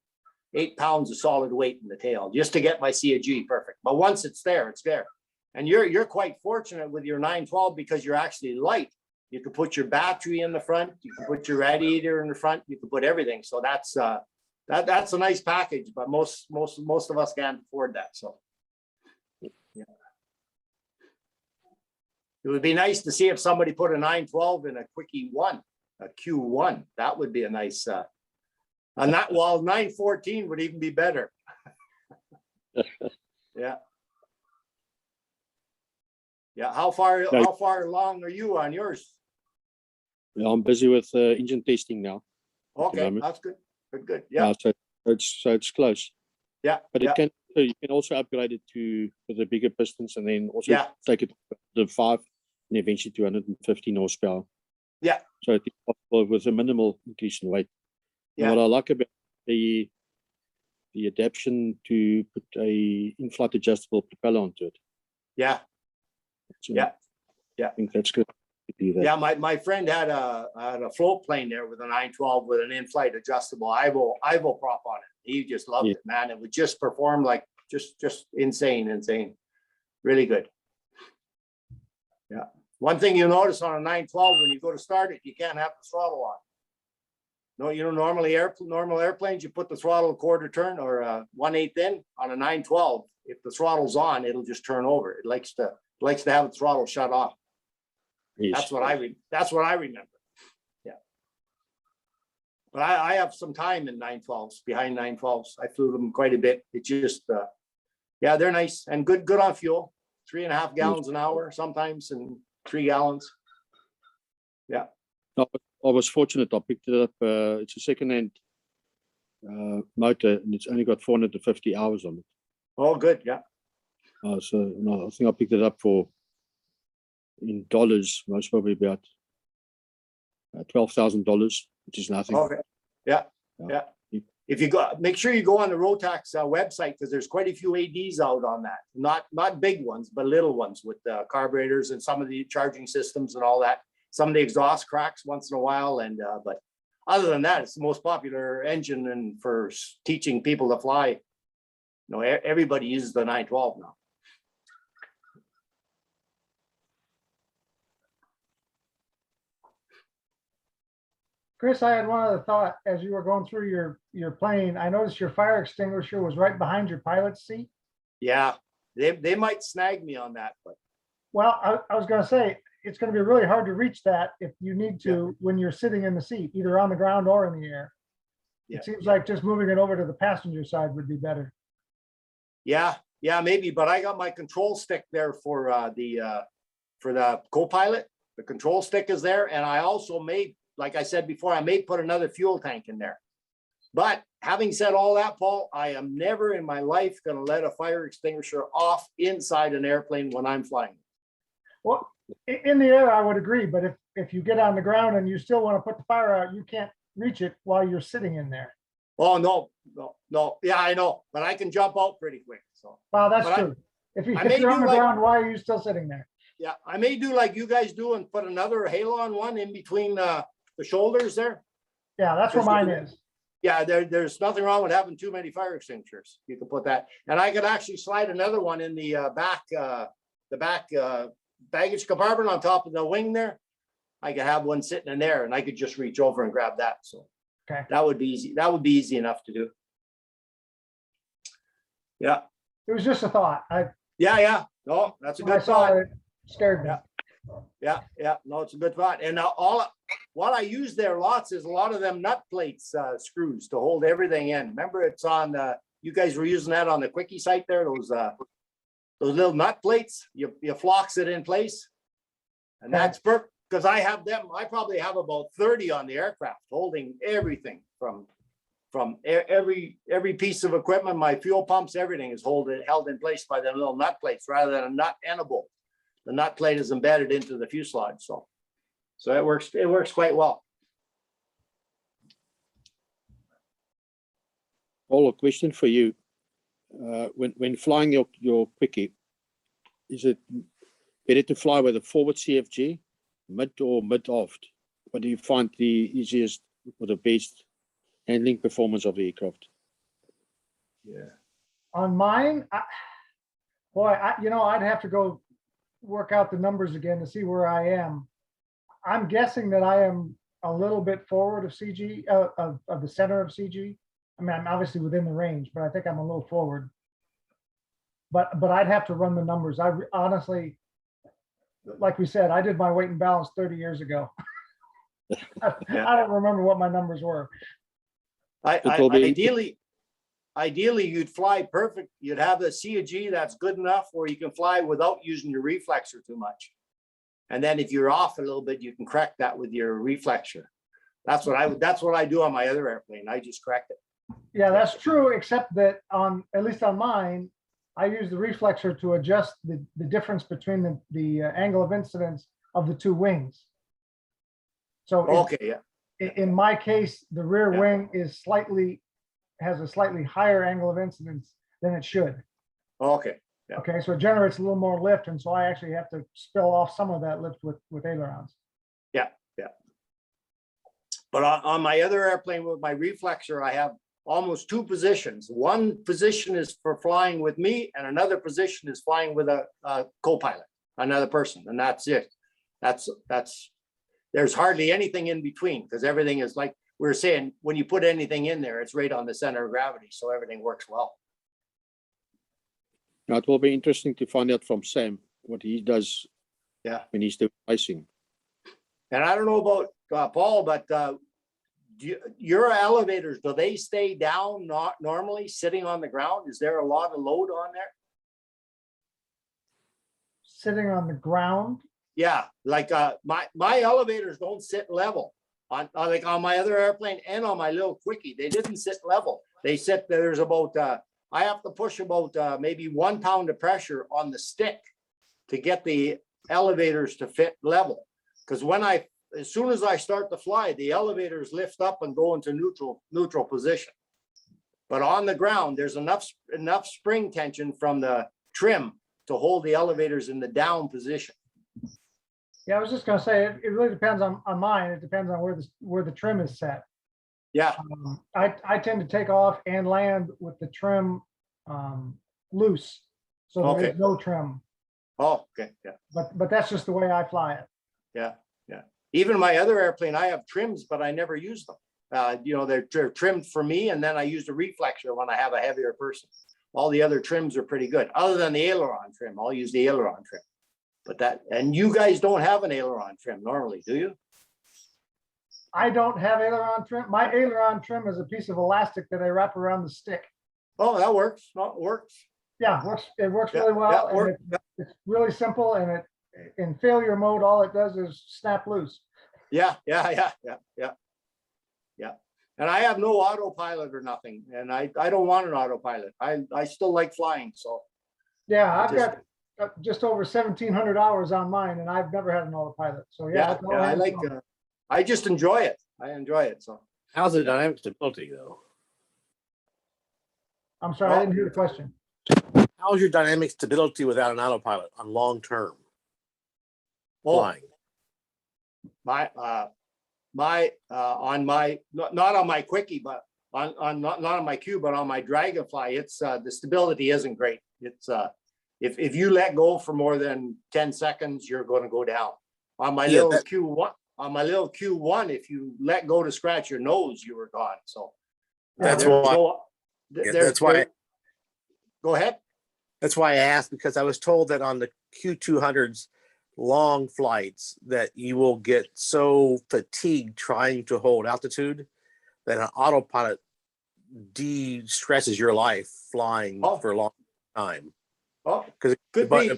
Speaker 2: 8 pounds of solid weight in the tail just to get my CAG perfect. But once it's there, it's there. And you're quite fortunate with your 912 because you're actually light. You can put your battery in the front, you can put your radiator in the front, you can put everything. So that's a nice package, but most of us can't afford that. So yeah. It would be nice to see if somebody put a 912 in a quickie 1, a Q1. That would be a nice and that, while 914 would even be better. Yeah. Yeah. How far along are you on yours?
Speaker 3: Yeah, I'm busy with engine testing now.
Speaker 2: Okay, that's good. Good. Yeah.
Speaker 3: So it's close.
Speaker 2: Yeah.
Speaker 3: But you can also upgrade it with the bigger pistons, and then also take it to 5 and eventually 215 horsepower.
Speaker 2: Yeah.
Speaker 3: So it is possible with a minimal increase in weight. And
Speaker 2: Yeah.
Speaker 3: what I like about the adaptation to put a in-flight adjustable propeller onto it.
Speaker 2: Yeah.
Speaker 3: So
Speaker 2: Yeah. Yeah.
Speaker 3: I think that's good to do that.
Speaker 2: Yeah, my friend had a float plane there with a 912 with an in-flight adjustable Ivo prop on it. He just loved
Speaker 3: Yeah.
Speaker 2: it, man. It would just perform like just insane. Really good. Yeah. One thing you'll notice on a 912 when you go to start it, you can't have the throttle on. No, you know, normal airplanes, you put the throttle quarter turn or 1/8 in. On a 912. If the throttle's on, it'll just turn over. It likes to have the throttle shut off.
Speaker 3: Yes.
Speaker 2: That's what I remember. Yeah. But I have some time in 912s, behind 912s. I flew them quite a bit. It just, yeah, they're nice and good on fuel. 3.5 gallons an hour sometimes and 3 gallons. Yeah.
Speaker 3: No, I was fortunate. I picked it up. It's a second-hand motor, and it's only got 450 hours on it.
Speaker 2: Oh, good. Yeah.
Speaker 3: So no, I think I picked it up for, in dollars, most probably about $12,000, which is nothing.
Speaker 2: Okay. Yeah.
Speaker 3: Yeah.
Speaker 2: Yeah. If you go, make sure you go on the Rotax website because there's quite a few ADs out on that. Not big ones, but little ones with carburetors and some of the charging systems and all that. Some of the exhaust cracks once in a while, and but other than that, it's the most popular engine and for teaching people to fly. You know, everybody uses the 912 now.
Speaker 1: Chris, I had one other thought as you were going through your plane. I noticed your fire extinguisher was right behind your pilot's seat.
Speaker 2: Yeah, they might snag me on that, but
Speaker 1: Well, I was gonna say, it's gonna be really hard to reach that if you need to when you're sitting in the seat, either on the ground or in the air.
Speaker 2: yeah,
Speaker 1: It seems like just moving it over to the passenger side would be better.
Speaker 2: yeah, maybe. But I got my control stick there for the co-pilot. The control stick is there, and I also made, like I said before, I may put another fuel tank in there. But having said all that, Paul, I am never in my life going to let a fire extinguisher off inside an airplane when I'm flying.
Speaker 1: Well, in the air, I would agree, but if you get on the ground and you still want to put the fire out, you can't reach it while you're sitting in there.
Speaker 2: Oh, no. Yeah, I know, but I can jump out pretty quick. So,
Speaker 1: Well, that's
Speaker 2: but
Speaker 1: true. If
Speaker 2: I may
Speaker 1: you're on
Speaker 2: do
Speaker 1: the
Speaker 2: like-
Speaker 1: ground, why are you still sitting there?
Speaker 2: yeah, I may do like you guys do and put another Halon one in between the shoulders there.
Speaker 1: Yeah, that's where mine is.
Speaker 2: Yeah, there's nothing wrong with having too many fire extinguishers. You can put that, and I could actually slide another one in the back baggage compartment on top of the wing there. I could have one sitting in there, and I could just reach over and grab that. So
Speaker 1: Okay.
Speaker 2: that would be easy. That would be easy enough to do. Yeah,
Speaker 1: It was just a thought.
Speaker 2: yeah. No, that's a
Speaker 1: When I
Speaker 2: good
Speaker 1: saw
Speaker 2: thought.
Speaker 1: it, it scared me.
Speaker 2: Yeah. Yeah. No, it's a good thought. And what I use there lots is a lot of them nut plates, screws to hold everything in. Remember, it's on you guys were using that on the quickie site there. Those little nut plates. You flux it in place, and that's perfect because I have them. I probably have about 30 on the aircraft holding everything from every piece of equipment. My fuel pumps, everything is held in place by them little nut plates rather than a nut and a bolt. The nut plate is embedded into the fuselage, so it works quite well.
Speaker 3: Paul, a question for you. When flying your quickie, is it better to fly with a forward CFG, mid or mid-aft? What do you find the easiest or the best handling performance of the aircraft?
Speaker 2: Yeah.
Speaker 1: On mine, I'd have to go work out the numbers again to see where I am. I'm guessing that I am a little bit forward of CG, of the center of CG. I mean, I'm obviously within the range, but I think I'm a little forward. But I'd have to run the numbers. Honestly, like we said, I did my weight and balance 30 years ago. I don't remember what my numbers were.
Speaker 2: Ideally, you'd fly perfect. You'd have a CG that's good enough where you can fly without using your reflexor too much. And then if you're off a little bit, you can correct that with your reflexor. That's what I do on my other airplane. I just correct it.
Speaker 1: Yeah, that's true, except that at least on mine, I use the reflexor to adjust the difference between the angle of incidence of the two wings. So
Speaker 2: Okay, yeah,
Speaker 1: in my case, the rear
Speaker 2: Yeah.
Speaker 1: wing has a slightly higher angle of incidence than it should.
Speaker 2: okay. Yeah.
Speaker 1: Okay, so it generates a little more lift, and so I actually have to spill off some of that lift with ailerons.
Speaker 2: But on my other airplane with my reflexor, I have almost two positions. One position is for flying with me and another position is flying with a co-pilot, another person, and that's it. There's hardly anything in between because everything is like we were saying, when you put anything in there, it's right on the center of gravity. So everything works well.
Speaker 3: Now, it will be interesting to find out from Sam what he does when he's doing icing.
Speaker 2: And I don't know about Paul, but your elevators, do they stay down not normally sitting on the ground? Is there a lot of load on there?
Speaker 1: Sitting on the ground.
Speaker 2: Yeah, like my elevators don't sit level on like on my other airplane and on my little quickie. They didn't sit level. They sit there's about I have to push about maybe 1 pound of pressure on the stick to get the elevators to fit level. Because as soon as I start to fly, the elevators lift up and go into neutral position. But on the ground, there's enough spring tension from the trim to hold the elevators in the down position.
Speaker 1: Yeah, I was just gonna say, it really depends on mine. It depends on where the trim is set.
Speaker 2: Yeah,
Speaker 1: I tend to take off and land with the trim loose, so there
Speaker 2: Okay.
Speaker 1: is no trim.
Speaker 2: oh, okay, yeah,
Speaker 1: But that's just the way I fly it.
Speaker 2: yeah. Even my other airplane, I have trims, but I never use them. They're trimmed for me, and then I use the reflexor when I have a heavier person. All the other trims are pretty good, other than the aileron trim. I'll use the aileron trim. And you guys don't have an aileron trim normally, do you?
Speaker 1: I don't have aileron trim. My aileron trim is a piece of elastic that I wrap around the stick.
Speaker 2: Oh, that works. No, it works.
Speaker 1: Yeah, it works
Speaker 2: Yeah,
Speaker 1: really well.
Speaker 2: yeah,
Speaker 1: And it's really simple, and in failure mode, all it does is snap loose.
Speaker 2: Yeah. And I have no autopilot or nothing, and I don't want an autopilot. I still like flying, so.
Speaker 1: Yeah,
Speaker 2: I
Speaker 1: I've
Speaker 2: just-
Speaker 1: got just over 1,700 hours on mine, and I've never had an autopilot. So
Speaker 2: Yeah,
Speaker 1: it's all
Speaker 2: I
Speaker 1: hands
Speaker 2: like,
Speaker 1: on.
Speaker 2: I just enjoy it. I enjoy it, so.
Speaker 4: How's the dynamic stability though?
Speaker 1: I'm sorry, I didn't hear the question.
Speaker 4: How's your dynamic stability without an autopilot on long term
Speaker 2: Oh,
Speaker 4: flying?
Speaker 2: not on my quickie, but not on my Q, but on my Dragonfly, it's the stability isn't great. It's if you let go for more than 10 seconds, you're going to go down. On my little Q1, if you let go to scratch your nose, you were gone. So
Speaker 4: That's
Speaker 2: there's
Speaker 4: why.
Speaker 2: no-
Speaker 4: That's why.
Speaker 2: Go ahead.
Speaker 4: That's why I asked, because I was told that on the Q200s long flights that you will get so fatigued trying to hold altitude that an autopilot de-stresses your life flying for a long time.
Speaker 2: Oh,
Speaker 4: Because
Speaker 2: could be.
Speaker 4: the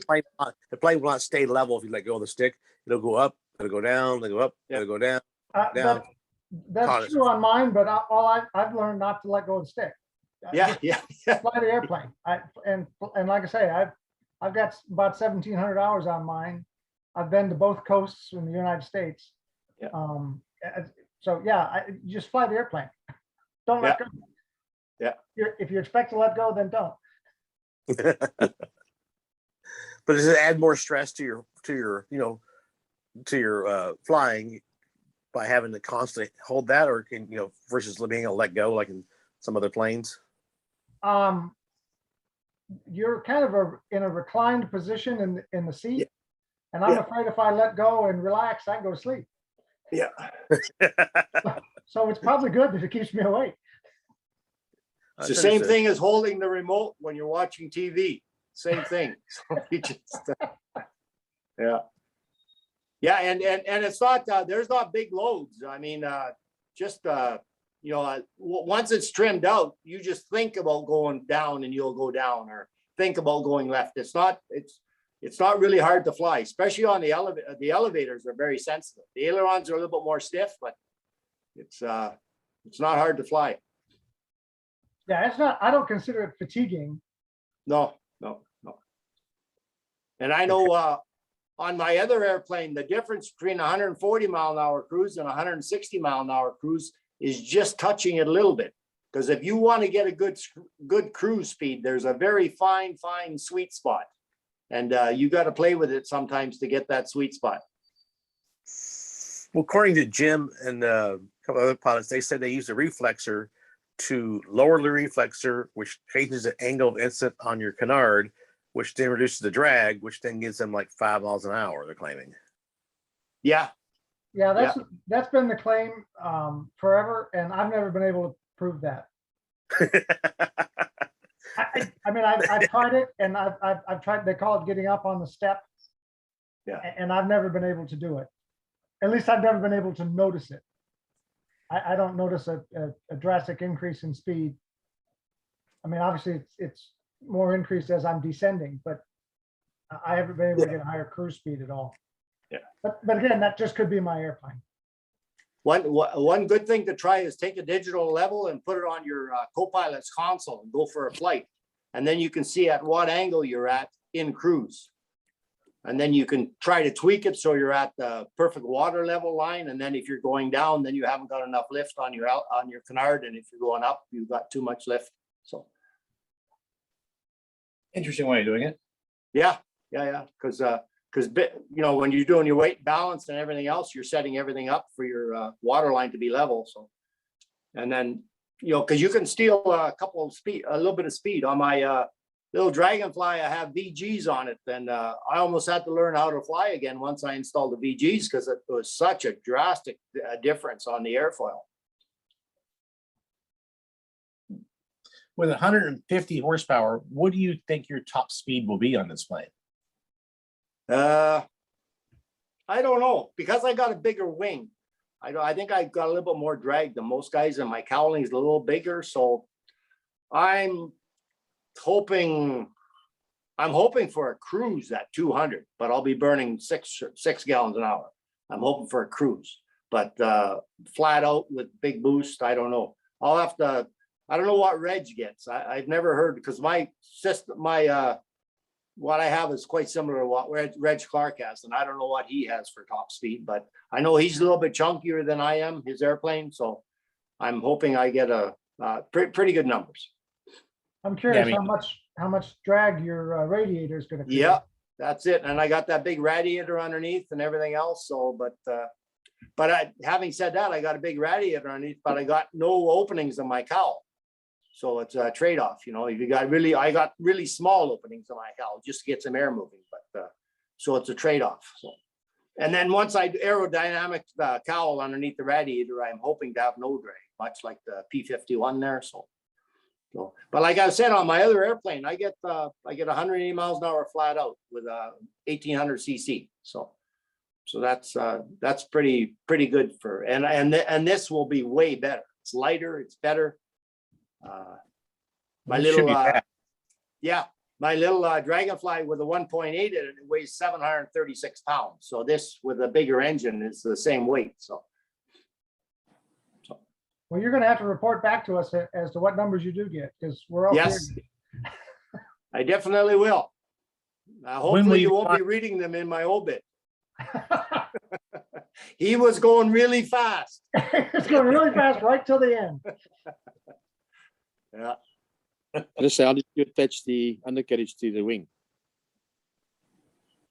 Speaker 4: plane will not stay level if you let go of the stick. It'll go up, it'll go down, it'll go up, it'll go down. Down.
Speaker 1: That's
Speaker 4: Caught it.
Speaker 1: true on mine, but I've learned not to let go of the stick.
Speaker 2: Yeah.
Speaker 1: Fly the airplane. And like I say, I've got about 1,700 hours on mine. I've been to both coasts in the United States.
Speaker 2: Yeah.
Speaker 1: So yeah, you just fly the airplane. Don't let go.
Speaker 2: Yeah.
Speaker 1: If you expect to let go, then don't.
Speaker 4: But does it add more stress to your flying by having to constantly hold that, or can versus being able to let go like in some other planes?
Speaker 1: You're kind of in a reclined position in the seat,
Speaker 2: Yeah.
Speaker 1: and I'm
Speaker 2: Yeah.
Speaker 1: afraid if I let go and relax, I go to sleep.
Speaker 2: Yeah.
Speaker 1: So it's probably good that it keeps me awake.
Speaker 2: It's the same thing as holding the remote when you're watching TV. Same thing. So you just, yeah. And it's not, there's not big loads. I mean, once it's trimmed out, you just think about going down and you'll go down, or think about going left. It's not really hard to fly, especially on the elevator. The elevators are very sensitive. The ailerons are a little bit more stiff, but it's not hard to fly.
Speaker 1: Yeah, it's not. I don't consider it fatiguing.
Speaker 2: No. And I know on my other airplane, the difference between 140 mile an hour cruise and 160 mile an hour cruise is just touching it a little bit. Because if you want to get a good cruise speed, there's a very fine sweet spot. And you got to play with it sometimes to get that sweet spot.
Speaker 4: Well, according to Jim and a couple other pilots, they said they use a reflexor to lower the reflexor, which changes the angle of incident on your canard, which then reduces the drag, which then gives them like 5 miles an hour, they're claiming.
Speaker 2: Yeah.
Speaker 1: Yeah, that's been the claim forever, and I've never been able to prove that. I mean, I've tried it, and I've tried. They call it getting up on the step.
Speaker 2: Yeah.
Speaker 1: And I've never been able to do it. At least I've never been able to notice it. I don't notice a drastic increase in speed. I mean, obviously it's more increased as I'm descending, but I haven't been able to get a higher cruise speed at all.
Speaker 2: Yeah.
Speaker 1: But again, that just could be my airplane.
Speaker 2: One good thing to try is take a digital level and put it on your co-pilot's console and go for a flight. And then you can see at what angle you're at in cruise. And then you can try to tweak it so you're at the perfect water level line. And then if you're going down, then you haven't got enough lift on your canard. And if you're going up, you've got too much lift. So
Speaker 5: Interesting way of doing it.
Speaker 2: yeah. Because you know, when you're doing your weight balance and everything else, you're setting everything up for your water line to be level. So, and then, you know, because you can steal a little bit of speed on my little Dragonfly. I have VGs on it, and I almost had to learn how to fly again once I installed the VGs because it was such a drastic difference on the airfoil.
Speaker 5: With 150 horsepower, what do you think your top speed will be on this plane?
Speaker 2: I don't know, because I got a bigger wing. I think I got a little bit more drag than most guys, and my cowling is a little bigger. So I'm hoping for a cruise at 200, but I'll be burning six gallons an hour. I'm hoping for a cruise, but flat out with big boost, I don't know. I'll have to. I don't know what Reg gets. I've never heard, because my system, what I have is quite similar to what Reg Clark has, and I don't know what he has for top speed, but I know he's a little bit chunkier than I am, his airplane. So I'm hoping I get a pretty good numbers.
Speaker 1: I'm curious
Speaker 5: Yeah, I mean-
Speaker 1: how much drag your radiator is going to create.
Speaker 2: Yeah, that's it. And I got that big radiator underneath and everything else. So, but having said that, I got a big radiator underneath, but I got no openings in my cowl. So it's a trade-off, you know. If you got I got really small openings in my cowl just to get some air moving, but so it's a trade-off. So, and then once I aerodynamic the cowl underneath the radiator, I'm hoping to have no drag, much like the P-51 there. So, but like I said, on my other airplane, I get 180 miles an hour flat out with a 1800 cc. So that's pretty good for, and this will be way better. It's lighter, it's better. My
Speaker 5: It should
Speaker 2: little
Speaker 5: be fast.
Speaker 2: my little Dragonfly with a 1.8 in it, it weighs 736 pounds. So this with a bigger engine is the same weight. So
Speaker 1: Well, you're going to have to report back to us as to what numbers you do get, because we're all
Speaker 2: yes,
Speaker 1: curious.
Speaker 2: I definitely will.
Speaker 5: will
Speaker 2: Hopefully
Speaker 5: you
Speaker 2: you won't be reading them in my obit. He was going really fast.
Speaker 1: It's going really fast right till the end.
Speaker 2: Yeah.
Speaker 3: How did you attach the undercarriage to the wing?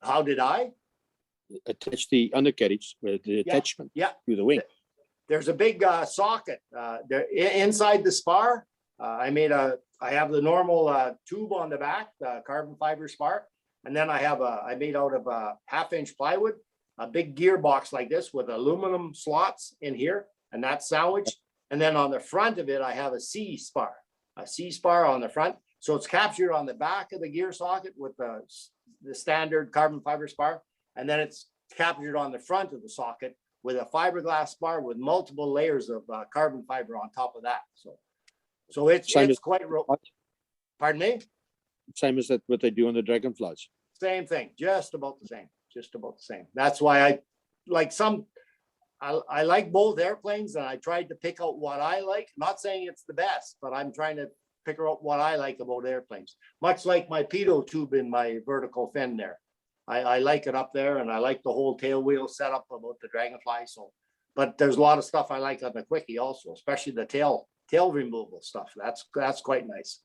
Speaker 2: How did I?
Speaker 3: Attach the undercarriage with the attachment
Speaker 2: Yeah.
Speaker 3: to the wing.
Speaker 2: There's a big socket there inside the spar. I have the normal tube on the back, the carbon fiber spar, and then I made out of a 1/2-inch plywood, a big gearbox like this with aluminum slots in here, and that's sandwiched. And then on the front of it, I have a C spar on the front. So it's captured on the back of the gear socket with the standard carbon fiber spar, and then it's captured on the front of the socket with a fiberglass spar with multiple layers of carbon fiber on top of that. So it's quite, pardon me?
Speaker 3: Same as that what they do on the Dragonflies.
Speaker 2: Same thing, just about the same. That's why I like both airplanes, and I tried to pick out what I like. Not saying it's the best, but I'm trying to figure out what I like about airplanes. Much like my pitot tube in my vertical fin there. I like it up there, and I like the whole tail wheel setup about the Dragonfly. So, but there's a lot of stuff I like on the Quickie also, especially the tail removal stuff. That's quite nice.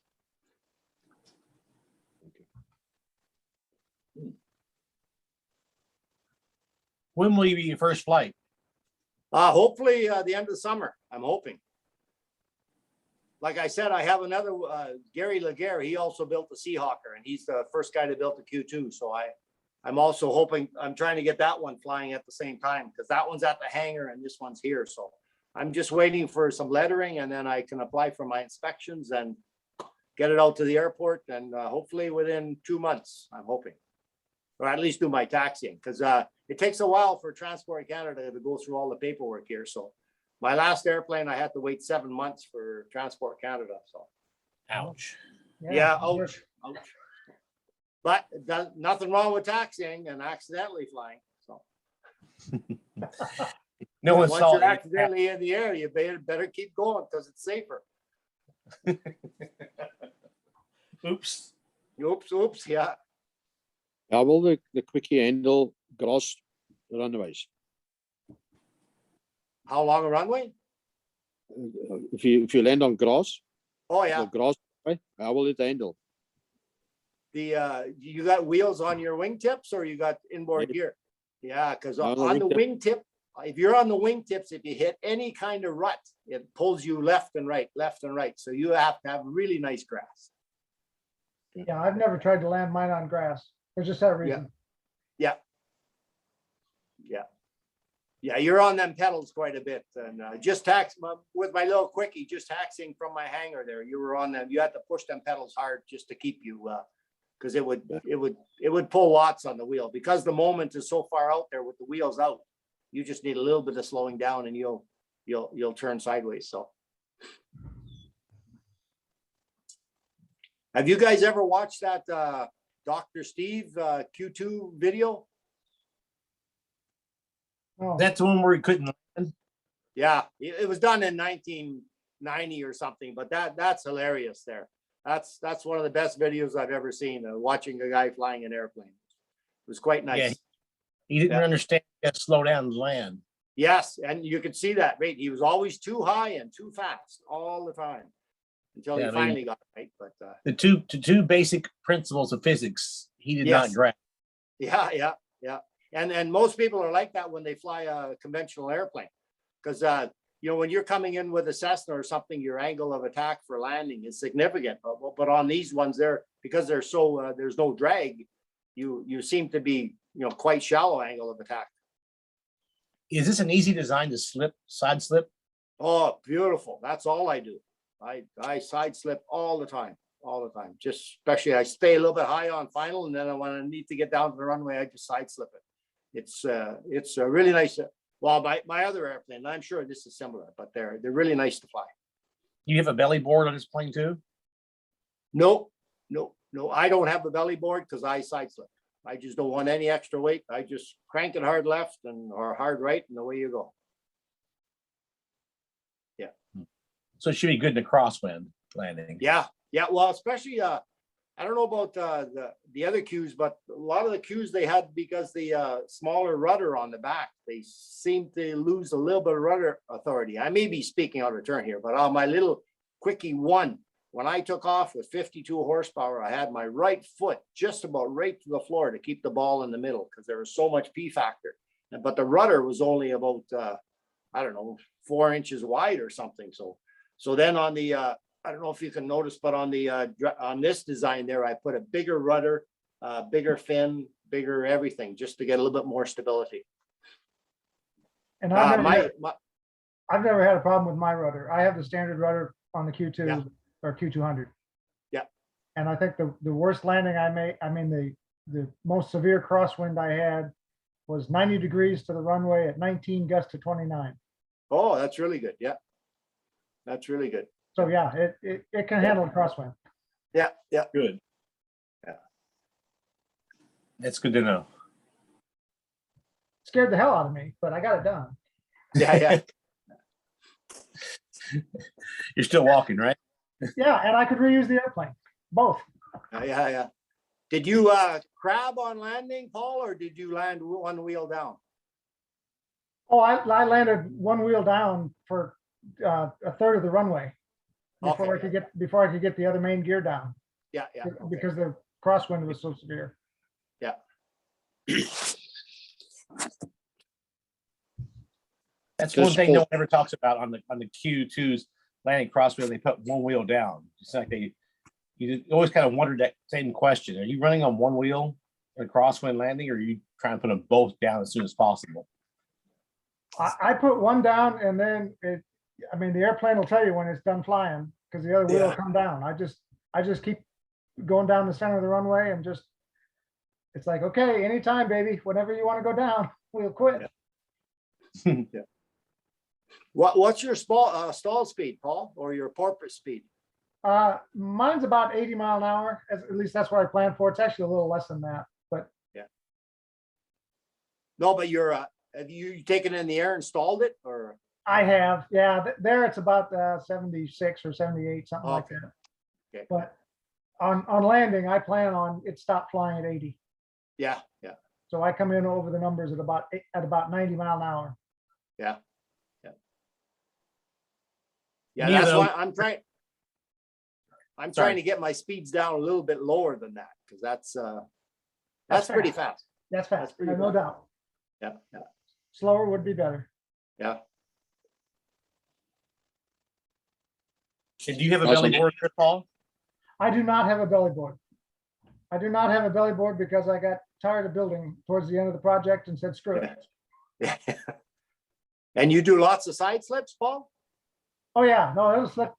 Speaker 5: When will you be your first flight?
Speaker 2: Hopefully the end of the summer. I'm hoping. Like I said, I have another Gary Laguerre. He also built the Seahawker, and he's the first guy to build the Q2. So I'm also hoping, I'm trying to get that one flying at the same time, because that one's at the hangar and this one's here. So I'm just waiting for some lettering, and then I can apply for my inspections and get it out to the airport, and hopefully within 2 months, I'm hoping. Or at least do my taxiing, because it takes a while for Transport Canada to go through all the paperwork here. So my last airplane, I had to wait 7 months for Transport Canada. So
Speaker 5: Ouch.
Speaker 2: yeah, ouch. But nothing wrong with taxiing and accidentally flying. So
Speaker 5: No one
Speaker 2: once
Speaker 5: saw
Speaker 2: you're
Speaker 5: it.
Speaker 2: accidentally in the air, you better keep going because it's safer.
Speaker 5: Oops.
Speaker 2: Oops, yeah.
Speaker 3: How will the Quickie handle grass runways?
Speaker 2: How long a runway?
Speaker 3: If you land on grass,
Speaker 2: Oh yeah.
Speaker 3: or grass, right, how will it handle?
Speaker 2: You got wheels on your wingtips, or you got inboard
Speaker 3: Yeah.
Speaker 2: gear? Yeah, because
Speaker 3: On the
Speaker 2: on the
Speaker 3: wingtip.
Speaker 2: wingtip, if you're on the wingtips, if you hit any kind of rut, it pulls you left and right. So you have to have really nice grass.
Speaker 1: Yeah, I've never tried to land mine on grass for just that reason.
Speaker 2: Yeah, you're on them pedals quite a bit, and just with my little Quickie, just taxiing from my hangar there. You were on them. You had to push them pedals hard just to keep you, because it would pull lots on the wheel, because the moment is so far out there with the wheels out. You just need a little bit of slowing down, and you'll turn sideways. So, have you guys ever watched that Dr. Steve Q2 video?
Speaker 1: Oh,
Speaker 5: That's the one where he couldn't land.
Speaker 2: Yeah, it was done in 1990 or something, but that's hilarious there. That's one of the best videos I've ever seen, watching a guy flying an airplane. It was quite nice.
Speaker 5: Yeah. He didn't understand you had to slow down and land.
Speaker 2: Yes, and you could see that, right? He was always too high and too fast all the time until
Speaker 5: Yeah,
Speaker 2: he
Speaker 5: I mean,
Speaker 2: finally got it right. But
Speaker 5: The two basic principles of physics he did
Speaker 2: Yes.
Speaker 5: not grasp.
Speaker 2: yeah. And most people are like that when they fly a conventional airplane, because when you're coming in with a Cessna or something, your angle of attack for landing is significant. But on these ones, because they're so there's no drag, you seem to be quite shallow angle of attack.
Speaker 5: Is this an easy design to side slip?
Speaker 2: Oh, beautiful. That's all I do. I side slip all the time. Just especially I stay a little bit high on final, and then when I need to get down to the runway, I just side slip it. It's a really nice. Well, my other airplane, I'm sure this is similar, but they're really nice to fly.
Speaker 5: You have a belly board on this plane too?
Speaker 2: No, I don't have the belly board because I side slip. I just don't want any extra weight. I just crank it hard left or hard right, and away you go. Yeah.
Speaker 5: So it should be good in a crosswind landing.
Speaker 2: Yeah. Well, especially I don't know about the other Qs, but a lot of the Qs they had, because the smaller rudder on the back, they seem to lose a little bit of rudder authority. I may be speaking out of turn here, but on my little Quickie 1, when I took off with 52 horsepower, I had my right foot just about right to the floor to keep the ball in the middle, because there was so much P factor. But the rudder was only about 4 inches wide or something. So then on the I don't know if you can notice, but on this design there, I put a bigger rudder, bigger fin, bigger everything, just to get a little bit more stability.
Speaker 1: and I've never,
Speaker 2: My
Speaker 1: I've never had a problem with my rudder. I have the standard rudder on the Q2
Speaker 2: Yeah.
Speaker 1: or Q200.
Speaker 2: Yeah.
Speaker 1: And I think the worst landing the most severe crosswind I had was 90 degrees to the runway at 19 gusts to 29.
Speaker 2: Oh, that's really good. Yeah, that's really good.
Speaker 1: So yeah, it can handle a crosswind.
Speaker 2: Yeah.
Speaker 5: Good.
Speaker 2: Yeah.
Speaker 5: That's good to know.
Speaker 1: Scared the hell out of me, but I got it done.
Speaker 2: Yeah.
Speaker 5: You're still walking, right?
Speaker 1: Yeah, and I could reuse the airplane, both.
Speaker 2: Yeah. Did you crab on landing, Paul, or did you land one wheel down?
Speaker 1: Oh, I landed one wheel down for a third of the runway before
Speaker 2: Okay.
Speaker 1: I could get the other main gear down
Speaker 2: Yeah, yeah. Okay.
Speaker 1: because the crosswind was so severe.
Speaker 2: Yeah.
Speaker 5: That's
Speaker 3: Does
Speaker 5: one thing no
Speaker 3: Paul-
Speaker 5: one ever talks about on the Q2s landing crosswind. They put one wheel down. It's like you always kind of wondered that same question. Are you running on one wheel in a crosswind landing, or are you trying to put them both down as soon as possible?
Speaker 1: I put one down and then the airplane will tell you when it's done flying because the other wheel will
Speaker 2: Yeah.
Speaker 1: come down. I just keep going down the center of the runway and it's like, okay, anytime, baby, whenever you want to go down, we'll quit.
Speaker 2: What's your stall speed, Paul, or your porpoise speed?
Speaker 1: Mine's about 80 mile an hour. At least that's what I planned for. It's actually a little less than that, but
Speaker 2: No, but have you taken it in the air and stalled it, or?
Speaker 1: I have, yeah, there it's about 76 or 78, something like
Speaker 2: Okay.
Speaker 1: that.
Speaker 2: Okay.
Speaker 1: But on landing, I plan on it stopped flying at 80.
Speaker 2: Yeah, yeah,
Speaker 1: So I come in over the numbers at about 90 mile an hour.
Speaker 2: yeah. Yeah,
Speaker 5: Neither
Speaker 2: that's
Speaker 5: of
Speaker 2: why
Speaker 5: them-
Speaker 2: I'm trying. I'm
Speaker 5: Sorry.
Speaker 2: trying to get my speeds down a little bit lower than that, because that's pretty fast.
Speaker 1: That's fast,
Speaker 2: pretty
Speaker 1: no
Speaker 2: fast.
Speaker 1: doubt.
Speaker 2: Yeah, yeah,
Speaker 1: Slower would be better.
Speaker 2: yeah.
Speaker 5: And do you have a
Speaker 3: Awesome.
Speaker 5: belly board, Chris Paul?
Speaker 1: I do not have a belly board. I do not have a belly board because I got tired of building towards the end of the project and said, screw it.
Speaker 2: Yeah. And you do lots of side slips, Paul?
Speaker 1: Oh, yeah, no, it'll slip.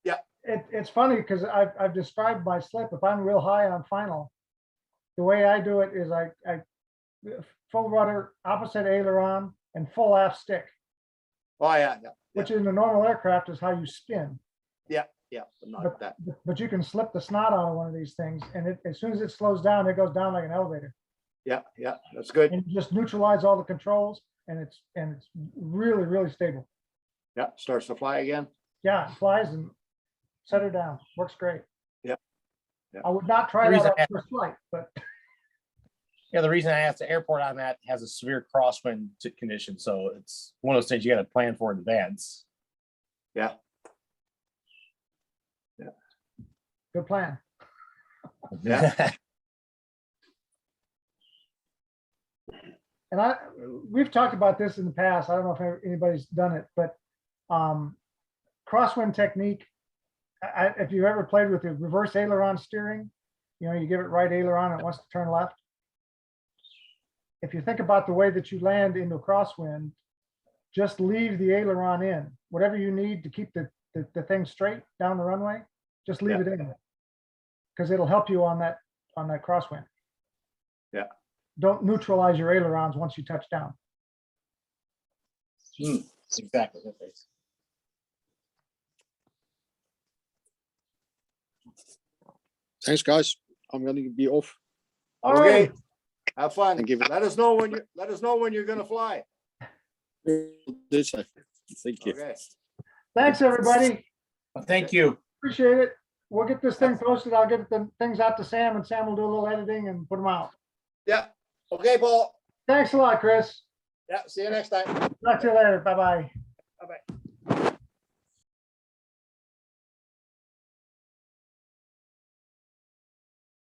Speaker 2: Yeah.
Speaker 1: It's funny because I've described my slip. If I'm real high on final, the way I do it is I full rudder, opposite aileron, and full aft stick,
Speaker 2: Oh, yeah, yeah,
Speaker 1: which in a normal aircraft is how you spin.
Speaker 2: yeah, but not that.
Speaker 1: But you can slip the snot out of one of these things, and as soon as it slows down, it goes down like an elevator.
Speaker 2: Yeah, yeah, that's good.
Speaker 1: And you just neutralize all the controls, and it's really, really stable.
Speaker 2: Yeah, starts to fly again.
Speaker 1: Yeah, it flies and set her down. Works great.
Speaker 2: Yeah. Yeah.
Speaker 1: I would not try
Speaker 5: The
Speaker 1: that
Speaker 5: reason
Speaker 1: on first flight, but
Speaker 5: Yeah, the reason I asked, the airport I'm at has a severe crosswind condition, so it's one of those things you got to plan for in advance.
Speaker 2: Yeah,
Speaker 1: good plan.
Speaker 2: Yeah.
Speaker 1: And we've talked about this in the past. I don't know if anybody's done it, but crosswind technique. If you've ever played with the reverse aileron steering, you give it right aileron and it wants to turn left. If you think about the way that you land into a crosswind, just leave the aileron in. Whatever you need to keep the thing straight down the runway, just leave it in. Because it'll help you on that crosswind.
Speaker 2: Yeah.
Speaker 1: Don't neutralize your ailerons once you touch down.
Speaker 5: Exactly. Okay.
Speaker 3: Thanks, guys. I'm going to be off.
Speaker 1: All
Speaker 2: okay.
Speaker 1: right.
Speaker 2: Have fun.
Speaker 3: Thank you.
Speaker 2: Let us know when you're gonna fly.
Speaker 3: Thank you.
Speaker 2: Okay.
Speaker 1: Thanks, everybody.
Speaker 5: Well, thank you.
Speaker 1: Appreciate it. We'll get this thing posted. I'll get the things out to Sam, and Sam will do a little editing and put them out.
Speaker 2: Yeah. Okay, Paul.
Speaker 1: Thanks a lot, Chris.
Speaker 2: Yeah. See you next time.
Speaker 1: Talk to you later. Bye-bye.
Speaker 2: Bye-bye.